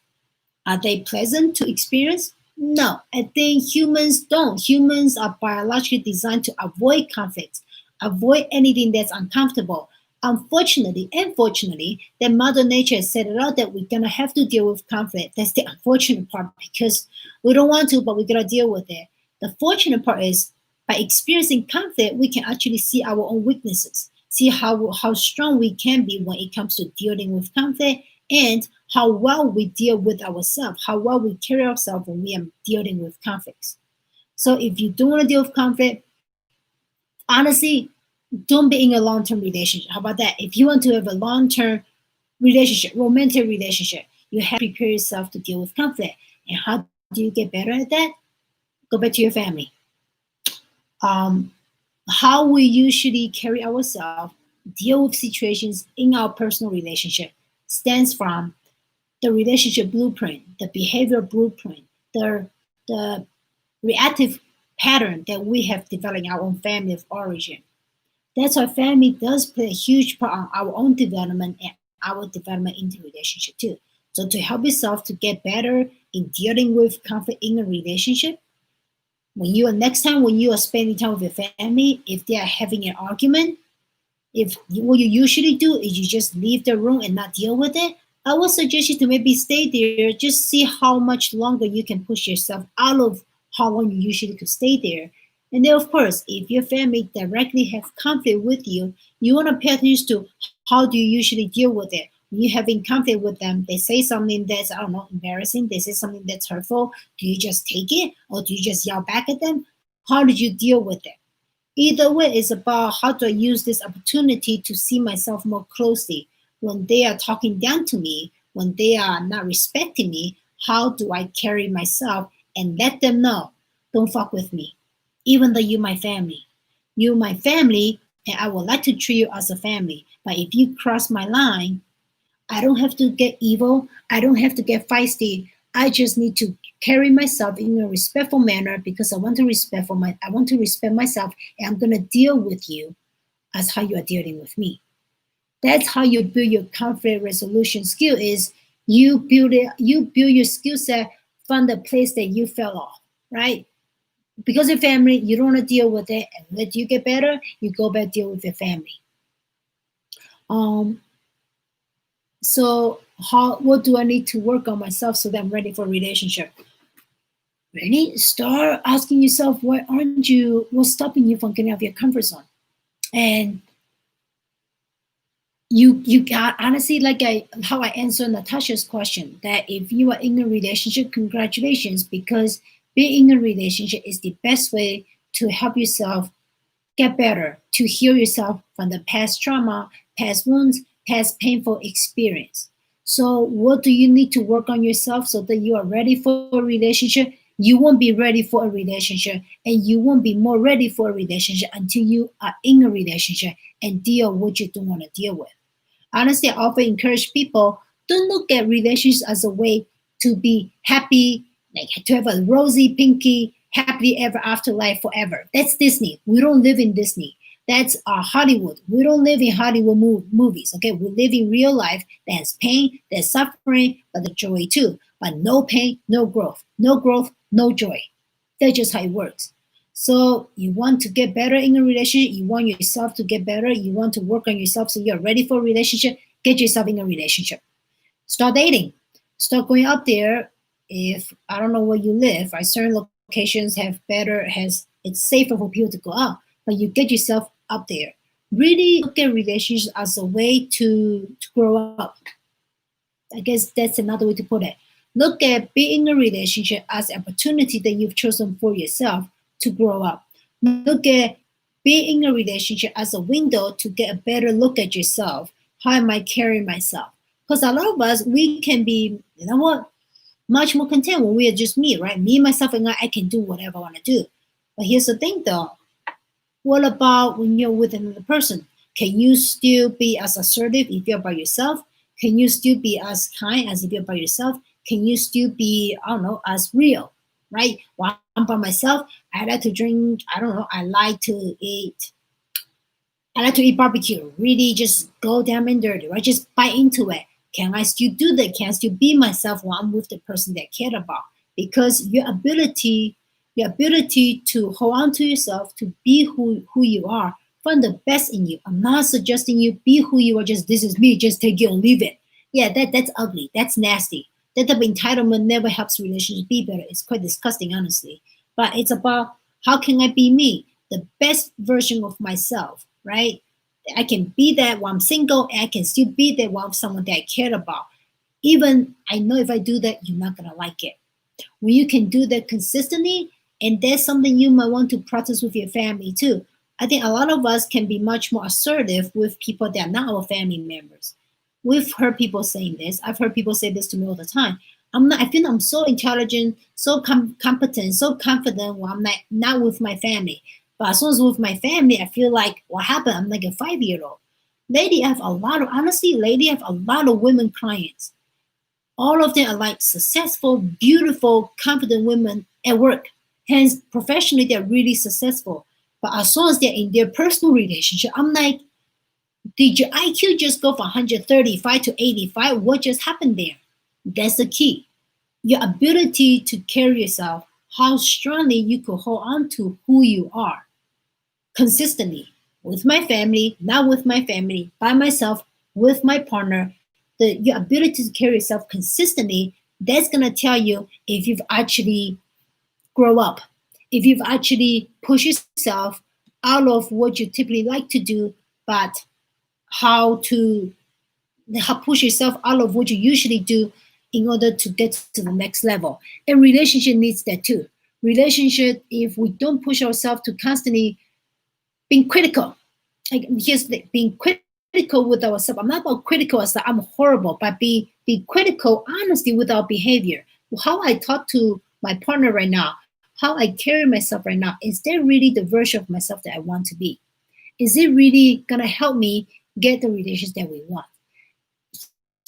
Are they pleasant to experience? No, I think humans don't. Humans are biologically designed to avoid conflicts, avoid anything that's uncomfortable. Unfortunately and fortunately, that Mother Nature has set it out that we're gonna have to deal with conflict. That's the unfortunate part because we don't want to, but we gotta deal with it. The fortunate part is by experiencing conflict, we can actually see our own weaknesses, see how strong we can be when it comes to dealing with conflict, and how well we deal with ourselves, how well we carry ourselves when we are dealing with conflicts. So if you don't want to deal with conflict, honestly, don't be in a long-term relationship. How about that? If you want to have a long-term relationship, romantic relationship, you have to prepare yourself to deal with conflict. And how do you get better at that? Go back to your family. Um, how we usually carry ourselves, deal with situations in our personal relationship stems from the relationship blueprint, the behavior blueprint, the reactive pattern that we have developed in our own family of origin. That's why family does play a huge part on our own development and our development into relationship too. So to help yourself to get better in dealing with conflict in a relationship, when you are next time when you are spending time with your family, if they are having an argument, if what you usually do is you just leave the room and not deal with it, I would suggest you to maybe stay there, just see how much longer you can push yourself out of how long you usually could stay there. And then, of course, if your family directly have conflict with you, you want to pay attention to how do you usually deal with it. When you're having conflict with them, they say something that's, I don't know, embarrassing, they say something that's hurtful. Do you just take it or do you just yell back at them? How did you deal with it? Either way, it's about how do I use this opportunity to see myself more closely. When they are talking down to me, when they are not respecting me, how do I carry myself and let them know, don't fuck with me, even though you're my family. You're my family, and I would like to treat you as a family. But if you cross my line, I don't have to get evil. I don't have to get feisty. I just need to carry myself in a respectful manner because I want to respect myself and I'm gonna deal with you as how you are dealing with me. That's how you build your conflict resolution skill is you build your skill set from the place that you fell off, right? Because your family, you don't want to deal with it and let you get better, you go back deal with your family. Um, So how what do I need to work on myself so that I'm ready for a relationship? Ready? Start asking yourself what's stopping you from getting out of your comfort zone? And you got honestly like I how I answer Natasha's question that if you are in a relationship, congratulations, because being in a relationship is the best way to help yourself get better, to heal yourself from the past trauma, past wounds, past painful experience. So, what do you need to work on yourself so that you are ready for a relationship? You won't be ready for a relationship, and you won't be more ready for a relationship until you are in a relationship and deal with what you don't want to deal with. Honestly, I often encourage people don't look at relationships as a way to be happy, like to have a rosy, pinky, happily ever after life forever. That's Disney. We don't live in Disney. That's Hollywood. We don't live in Hollywood movies. Okay, we live in real life. There's pain, there's suffering, but the joy too. But no pain, no growth. No growth, no joy. That's just how it works. So you want to get better in a relationship, you want yourself to get better, you want to work on yourself so you're ready for a relationship, get yourself in a relationship. Start dating. Start going out there. If I don't know where you live, right? Certain locations have better has it's safer for people to go out, but you get yourself up there. Really look at relationships as a way to grow up. I guess that's another way to put it. Look at being in a relationship as an opportunity that you've chosen for yourself to grow up. Look at being in a relationship as a window to get a better look at yourself. How am I carrying myself? Because a lot of us, we can be, you know what, much more content when we are just me, right? Me, myself, and I can do whatever I want to do. But here's the thing though, what about when you're with another person? Can you still be as assertive if you're by yourself? Can you still be as kind as if you're by yourself? Can you still be, I don't know, as real, right? While I'm by myself, I like to drink, I don't know, I like to eat barbecue, really just go down and dirty, right? Just bite into it. Can I still do that? Can I still be myself while I'm with the person that I care about? Because your ability to hold on to yourself, to be who you are, find the best in you. I'm not suggesting you be who you are, just this is me, just take it or leave it. Yeah, that's ugly. That's nasty. That type of entitlement never helps relationships be better. It's quite disgusting, honestly. But it's about how can I be me, the best version of myself, right? I can be that while I'm single, and I can still be that while I'm someone that I care about. Even I know if I do that, you're not gonna like it. When you can do that consistently, and that's something you might want to practice with your family too. I think a lot of us can be much more assertive with people that are not our family members. We've heard people saying this. I've heard people say this to me all the time. I feel I'm so intelligent, so competent, so confident when I'm not with my family. But as soon as with my family, I feel like what happened? I'm like a 5 year old. Lady, I have a lot of honestly, lady, I have a lot of women clients. All of them are like successful, beautiful, confident women at work. Hence, professionally, they're really successful. But as long as they're in their personal relationship, I'm like, did your IQ just go from 135 to 85? What just happened there? That's the key. Your ability to carry yourself, how strongly you could hold on to who you are consistently with my family, not with my family, by myself, with my partner. Your ability to carry yourself consistently, that's going to tell you if you've actually grow up, if you've actually pushed yourself out of what you typically like to do, but how to push yourself out of what you usually do in order to get to the next level. And relationship needs that too. Relationship, if we don't push ourselves to constantly being critical, like here's the, being critical with ourselves. I'm not about critical as that I'm horrible, but be critical honestly with our behavior. How I talk to my partner right now, how I carry myself right now, is that really the version of myself that I want to be? Is it really gonna help me get the relations that we want?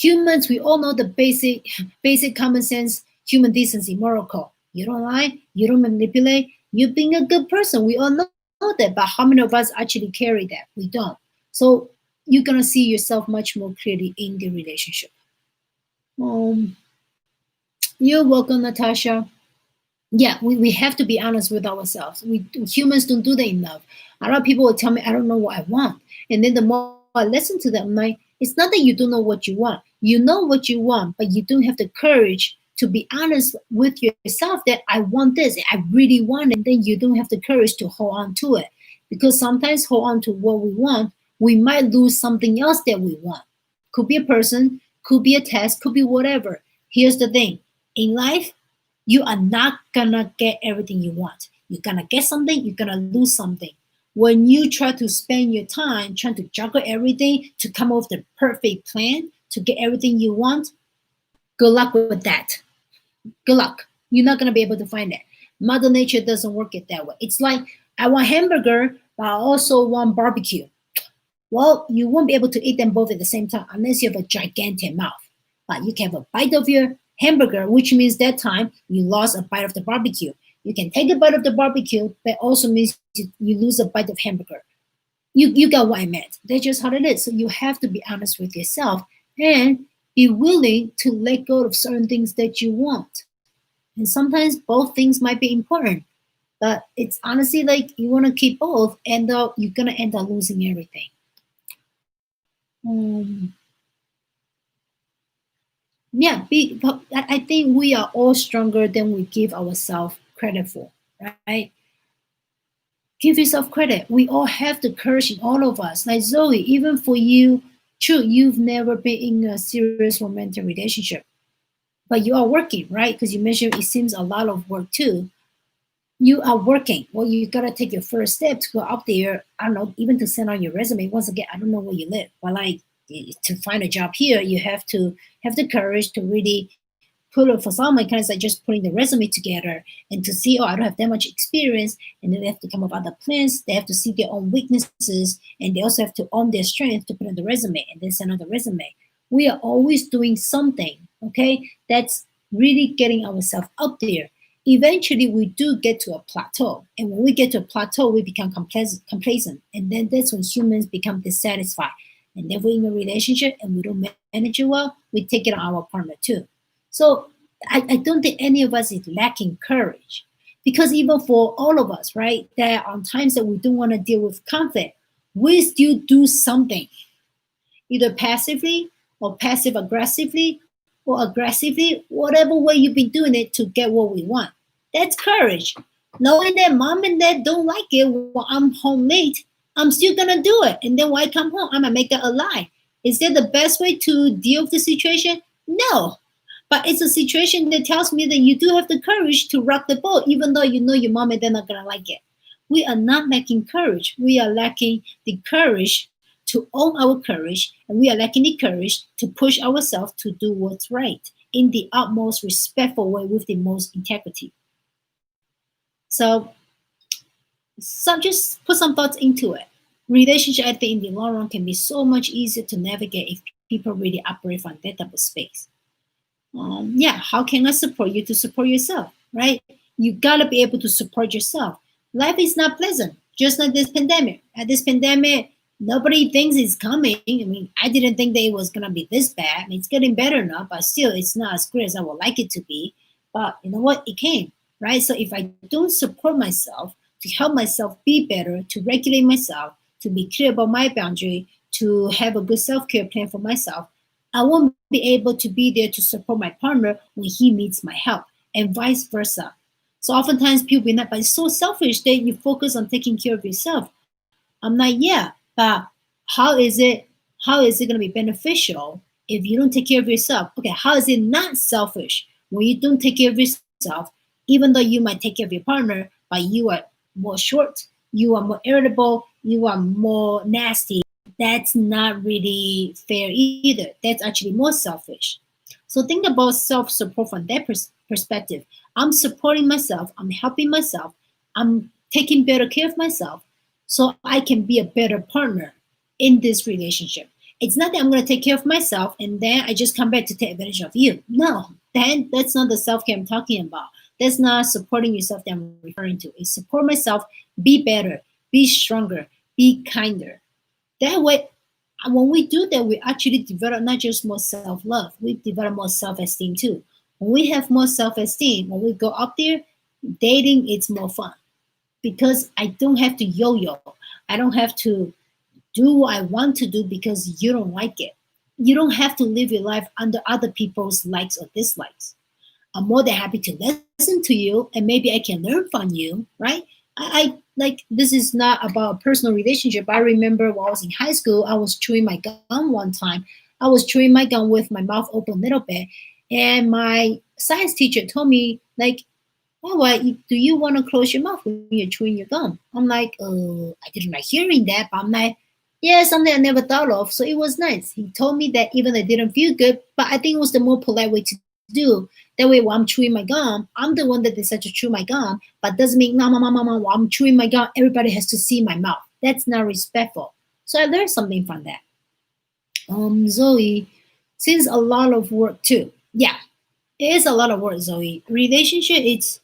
Humans, we all know the basic common sense, human decency, moral code. You don't lie, you don't manipulate, you're being a good person. We all know that, but how many of us actually carry that? We don't. So you're gonna see yourself much more clearly in the relationship. Um, you're welcome, Natasha. Yeah, we have to be honest with ourselves. We humans don't do that enough. A lot of people will tell me, I don't know what I want. And then the more I listen to them, I'm like, it's not that you don't know what you want. You know what you want, but you don't have the courage to be honest with yourself that I want this, I really want it. And then you don't have the courage to hold on to it. Because sometimes hold on to what we want, we might lose something else that we want. Could be a person, could be a test, could be whatever. Here's the thing. In life, you are not gonna get everything you want. You're gonna get something, you're gonna lose something. When you try to spend your time trying to juggle everything to come up with the perfect plan to get everything you want, good luck with that. Good luck. You're not gonna be able to find it. Mother Nature doesn't work it that way. It's like I want hamburger, but I also want barbecue. Well, you won't be able to eat them both at the same time unless you have a gigantic mouth. But you can have a bite of your hamburger, which means that time you lost a bite of the barbecue. You can take a bite of the barbecue, but also means you lose a bite of hamburger. You got what I meant. That's just how it is. So you have to be honest with yourself and be willing to let go of certain things that you want. And sometimes both things might be important, but it's honestly like you want to keep both, and you're gonna end up losing everything. Um, yeah, I think we are all stronger than we give ourselves credit for, right? Give yourself credit. We all have the courage in all of us. Like Zoe, even for you, true, you've never been in a serious romantic relationship, but you are working, right? Because you mentioned it seems a lot of work too. You are working. Well, you gotta take your first step to go out there. I don't know, even to send out your resume. Once again, I don't know where you live, but like to find a job here, you have to have the courage to really put it for some kind of like just putting the resume together and to see, oh, I don't have that much experience, and then they have to come up with other plans. They have to see their own weaknesses, and they also have to own their strength to put on the resume and then send out the resume. We are always doing something, okay? That's really getting ourselves up there. Eventually, we do get to a plateau, and when we get to a plateau, we become complacent, and then that's when humans become dissatisfied. And then we're in a relationship and we don't manage it well, we take it on our partner too. So I don't think any of us is lacking courage. Because even for all of us, right, there are times that we don't want to deal with conflict. We still do something, either passively or passive aggressively or aggressively, whatever way you've been doing it to get what we want. That's courage. Knowing that mom and dad don't like it when I'm home late, I'm still gonna do it. And then when I come home, I'm gonna make that a lie. Is that the best way to deal with the situation? No. But it's a situation that tells me that you do have the courage to rock the boat, even though you know your mom and dad are not gonna like it. We are not lacking courage. We are lacking the courage to own our courage, and we are lacking the courage to push ourselves to do what's right in the utmost respectful way with the most integrity. So, so just put some thoughts into it. Relationship, I think, in the long run can be so much easier to navigate if people really operate from that type of space. Yeah, how can I support you to support yourself, right? You gotta be able to support yourself. Life is not pleasant. Just like this pandemic. At this pandemic, nobody thinks it's coming. I mean, I didn't think that it was gonna be this bad. It's getting better now, but still, it's not as great as I would like it to be. But you know what? It came, right? So if I don't support myself to help myself be better, to regulate myself, to be clear about my boundary, to have a good self-care plan for myself, I won't be able to be there to support my partner when he needs my help, and vice versa. So oftentimes people be like, but it's so selfish that you focus on taking care of yourself. I'm like, yeah, but how is it going to be beneficial if you don't take care of yourself? Okay, how is it not selfish when you don't take care of yourself, even though you might take care of your partner, but you are more short, you are more irritable, you are more nasty? That's not really fair either. That's actually more selfish. So think about self support from that perspective. I'm supporting myself, I'm helping myself, I'm taking better care of myself so I can be a better partner in this relationship. It's not that I'm going to take care of myself and then I just come back to take advantage of you. No, then that's not the self care I'm talking about. That's not supporting yourself that I'm referring to. It's support myself, be better, be stronger, be kinder. That way, when we do that, we actually develop not just more self love, we develop more self esteem too. When we have more self esteem, when we go up there, dating it's more fun because I don't have to yo yo. I don't have to do what I want to do because you don't like it. You don't have to live your life under other people's likes or dislikes. I'm more than happy to listen to you and maybe I can learn from you, right? I like this is not about a personal relationship. I remember when I was in high school, I was chewing my gum one time. I was chewing my gum with my mouth open a little bit, and my science teacher told me like, "Oh, why do you want to close your mouth when you're chewing your gum?" I'm like, I didn't like hearing that, but I'm like, yeah, something I never thought of. So it was nice. He told me that even though it didn't feel good, but I think it was the more polite way to do. That way, while I'm chewing my gum, I'm the one that decided to chew my gum, but doesn't mean, no, mama, mama, while I'm chewing my gum, everybody has to see my mouth. That's not respectful. So I learned something from that. Zoe, since a lot of work too. Yeah, it is a lot of work, Zoe. Relationship, it's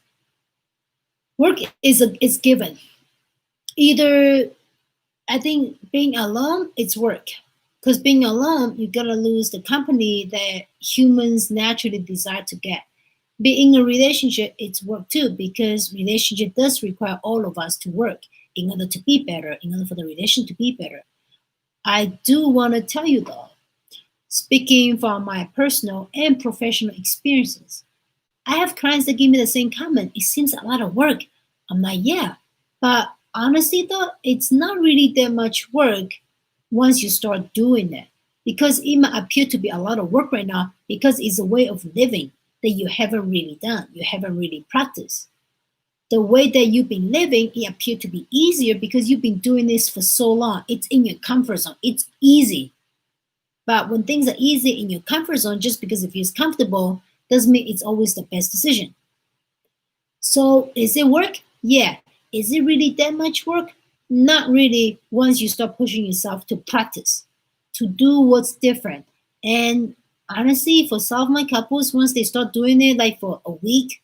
work is given. Either I think being alone, it's work. Because being alone, you're gonna lose the company that humans naturally desire to get. Being in a relationship, it's work too, because relationship does require all of us to work in order to be better, in order for the relation to be better. I do want to tell you though, speaking from my personal and professional experiences, I have clients that give me the same comment. It seems a lot of work. I'm like, yeah. But honestly, though, it's not really that much work once you start doing it. Because it might appear to be a lot of work right now because it's a way of living that you haven't really done, you haven't really practiced. The way that you've been living, it appeared to be easier because you've been doing this for so long. It's in your comfort zone, it's easy. But when things are easy in your comfort zone, just because it feels comfortable, doesn't mean it's always the best decision. So is it work? Yeah. Is it really that much work? Not really once you start pushing yourself to practice, to do what's different. And honestly, for some of my couples, once they start doing it like for a week,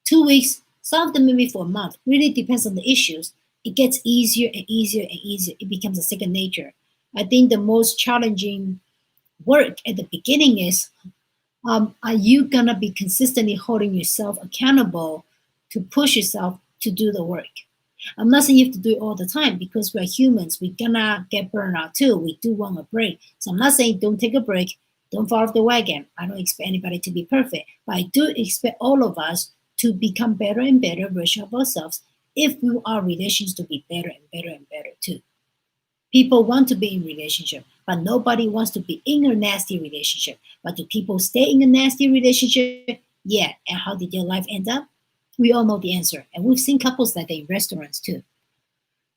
2 weeks, some of them maybe for a month, really depends on the issues. It gets easier and easier and easier. It becomes a second nature. I think the most challenging work at the beginning is are you gonna be consistently holding yourself accountable to push yourself to do the work? I'm not saying you have to do it all the time because we're humans. We're gonna get burned out too. We do want a break. So I'm not saying don't take a break, don't fall off the wagon. I don't expect anybody to be perfect, but I do expect all of us to become better and better version of ourselves if we want our relations to be better and better and better too. People want to be in relationship, but nobody wants to be in a nasty relationship. But do people stay in a nasty relationship? Yeah. And how did their life end up? We all know the answer. And we've seen couples like that in restaurants too.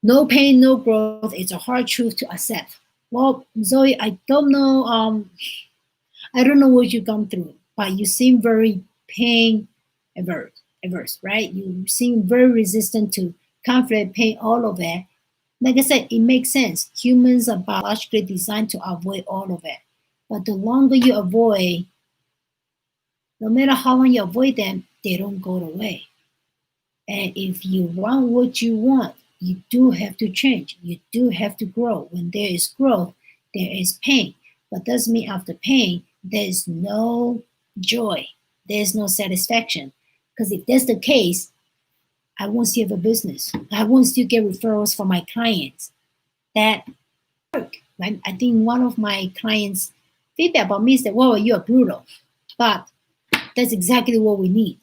No pain, no growth. It's a hard truth to accept. Well, Zoe, I don't know what you've gone through, but you seem very pain averse, right? You seem very resistant to conflict, pain, all of it. Like I said, it makes sense. Humans are biologically designed to avoid all of it. But the longer you avoid, no matter how long you avoid them, they don't go away. And if you want what you want, You do have to change. You do have to grow. When there is growth, there is pain. But doesn't mean after pain, there is no joy. There is no satisfaction. Because if that's the case, I won't still have a business. I won't still get referrals from my clients. That work. Right? I think one of my clients' feedback about me is that, well, you're brutal. But that's exactly what we need.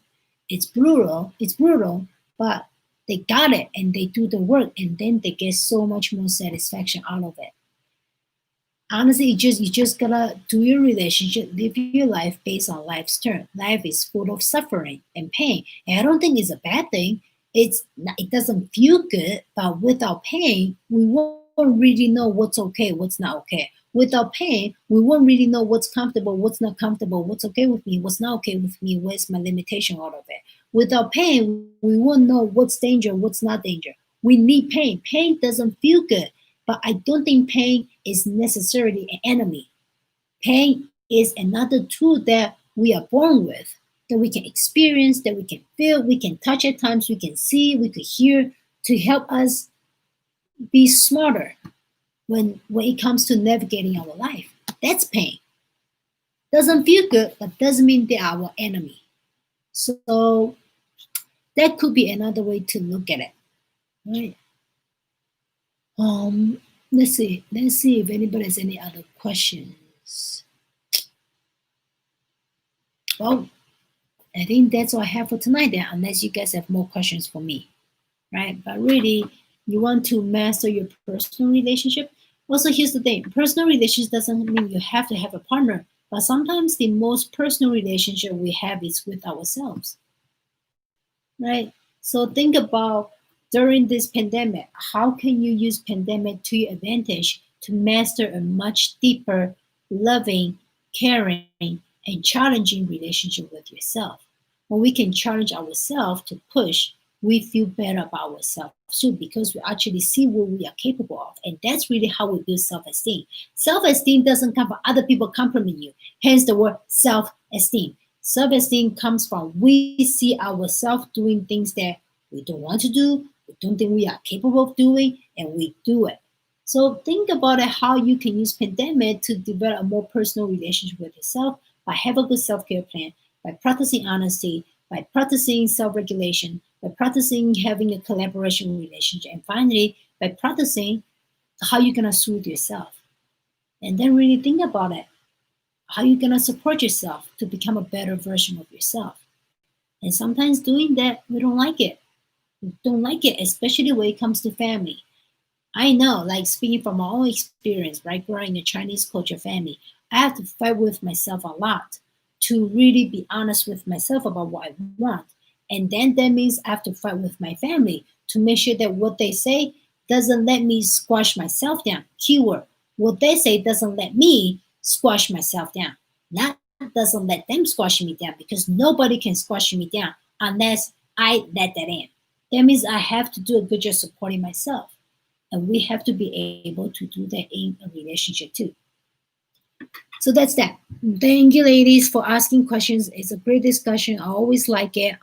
It's brutal, but they got it and they do the work and then they get so much more satisfaction out of it. Honestly, you just gotta do your relationship, live your life based on life's term. Life is full of suffering and pain, and I don't think it's a bad thing. It doesn't feel good, but without pain, we won't really know what's okay, what's not okay. Without pain, we won't really know what's comfortable, what's not comfortable, what's okay with me, what's not okay with me, where's my limitation out of it. Without pain, we won't know what's danger, what's not danger. We need pain. Pain doesn't feel good, but I don't think pain is necessarily an enemy. Pain is another tool that we are born with, that we can experience, that we can feel, we can touch at times, we can see, we can hear, to help us be smarter when it comes to navigating our life. That's pain. Doesn't feel good, but doesn't mean they're our enemy. So that could be another way to look at it. Right? Let's see. Let's see if anybody has any other questions. Well, I think that's all I have for tonight then, unless you guys have more questions for me. Right? But really, you want to master your personal relationship. Also, here's the thing: personal relationship doesn't mean you have to have a partner, but sometimes the most personal relationship we have is with ourselves. Right? So think about during this pandemic, how can you use pandemic to your advantage to master a much deeper, loving, caring, and challenging relationship with yourself? When we can challenge ourselves to push, we feel better about ourselves too because we actually see what we are capable of. And that's really how we build self-esteem. Self-esteem doesn't come from other people complimenting you, hence the word self-esteem. Self-esteem comes from we see ourselves doing things that we don't want to do, we don't think we are capable of doing, and we do it. So think about it, how you can use pandemic to develop a more personal relationship with yourself by having a good self-care plan, by practicing honesty, by practicing self-regulation, by practicing having a collaboration relationship, and finally by practicing how you're gonna soothe yourself. And then really think about it, how you're gonna support yourself to become a better version of yourself. And sometimes doing that, we don't like it. We don't like it, especially when it comes to family. I know, like speaking from my own experience, right, growing in a Chinese culture family, I have to fight with myself a lot to really be honest with myself about what I want. And then that means I have to fight with my family to make sure that what they say doesn't let me squash myself down. Keyword, what they say doesn't let me squash myself down. Not doesn't let them squash me down, because nobody can squash me down unless I let that in. That means I have to do a good job supporting myself. And we have to be able to do that in a relationship too. So that's that. Thank you, ladies, for asking questions. It's a great discussion. I always like it.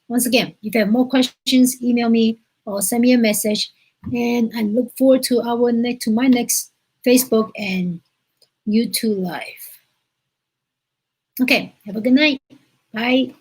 Once again, if you have more questions, email me or send me a message. And I look forward to my next Facebook and YouTube live. Okay, have a good night. Bye.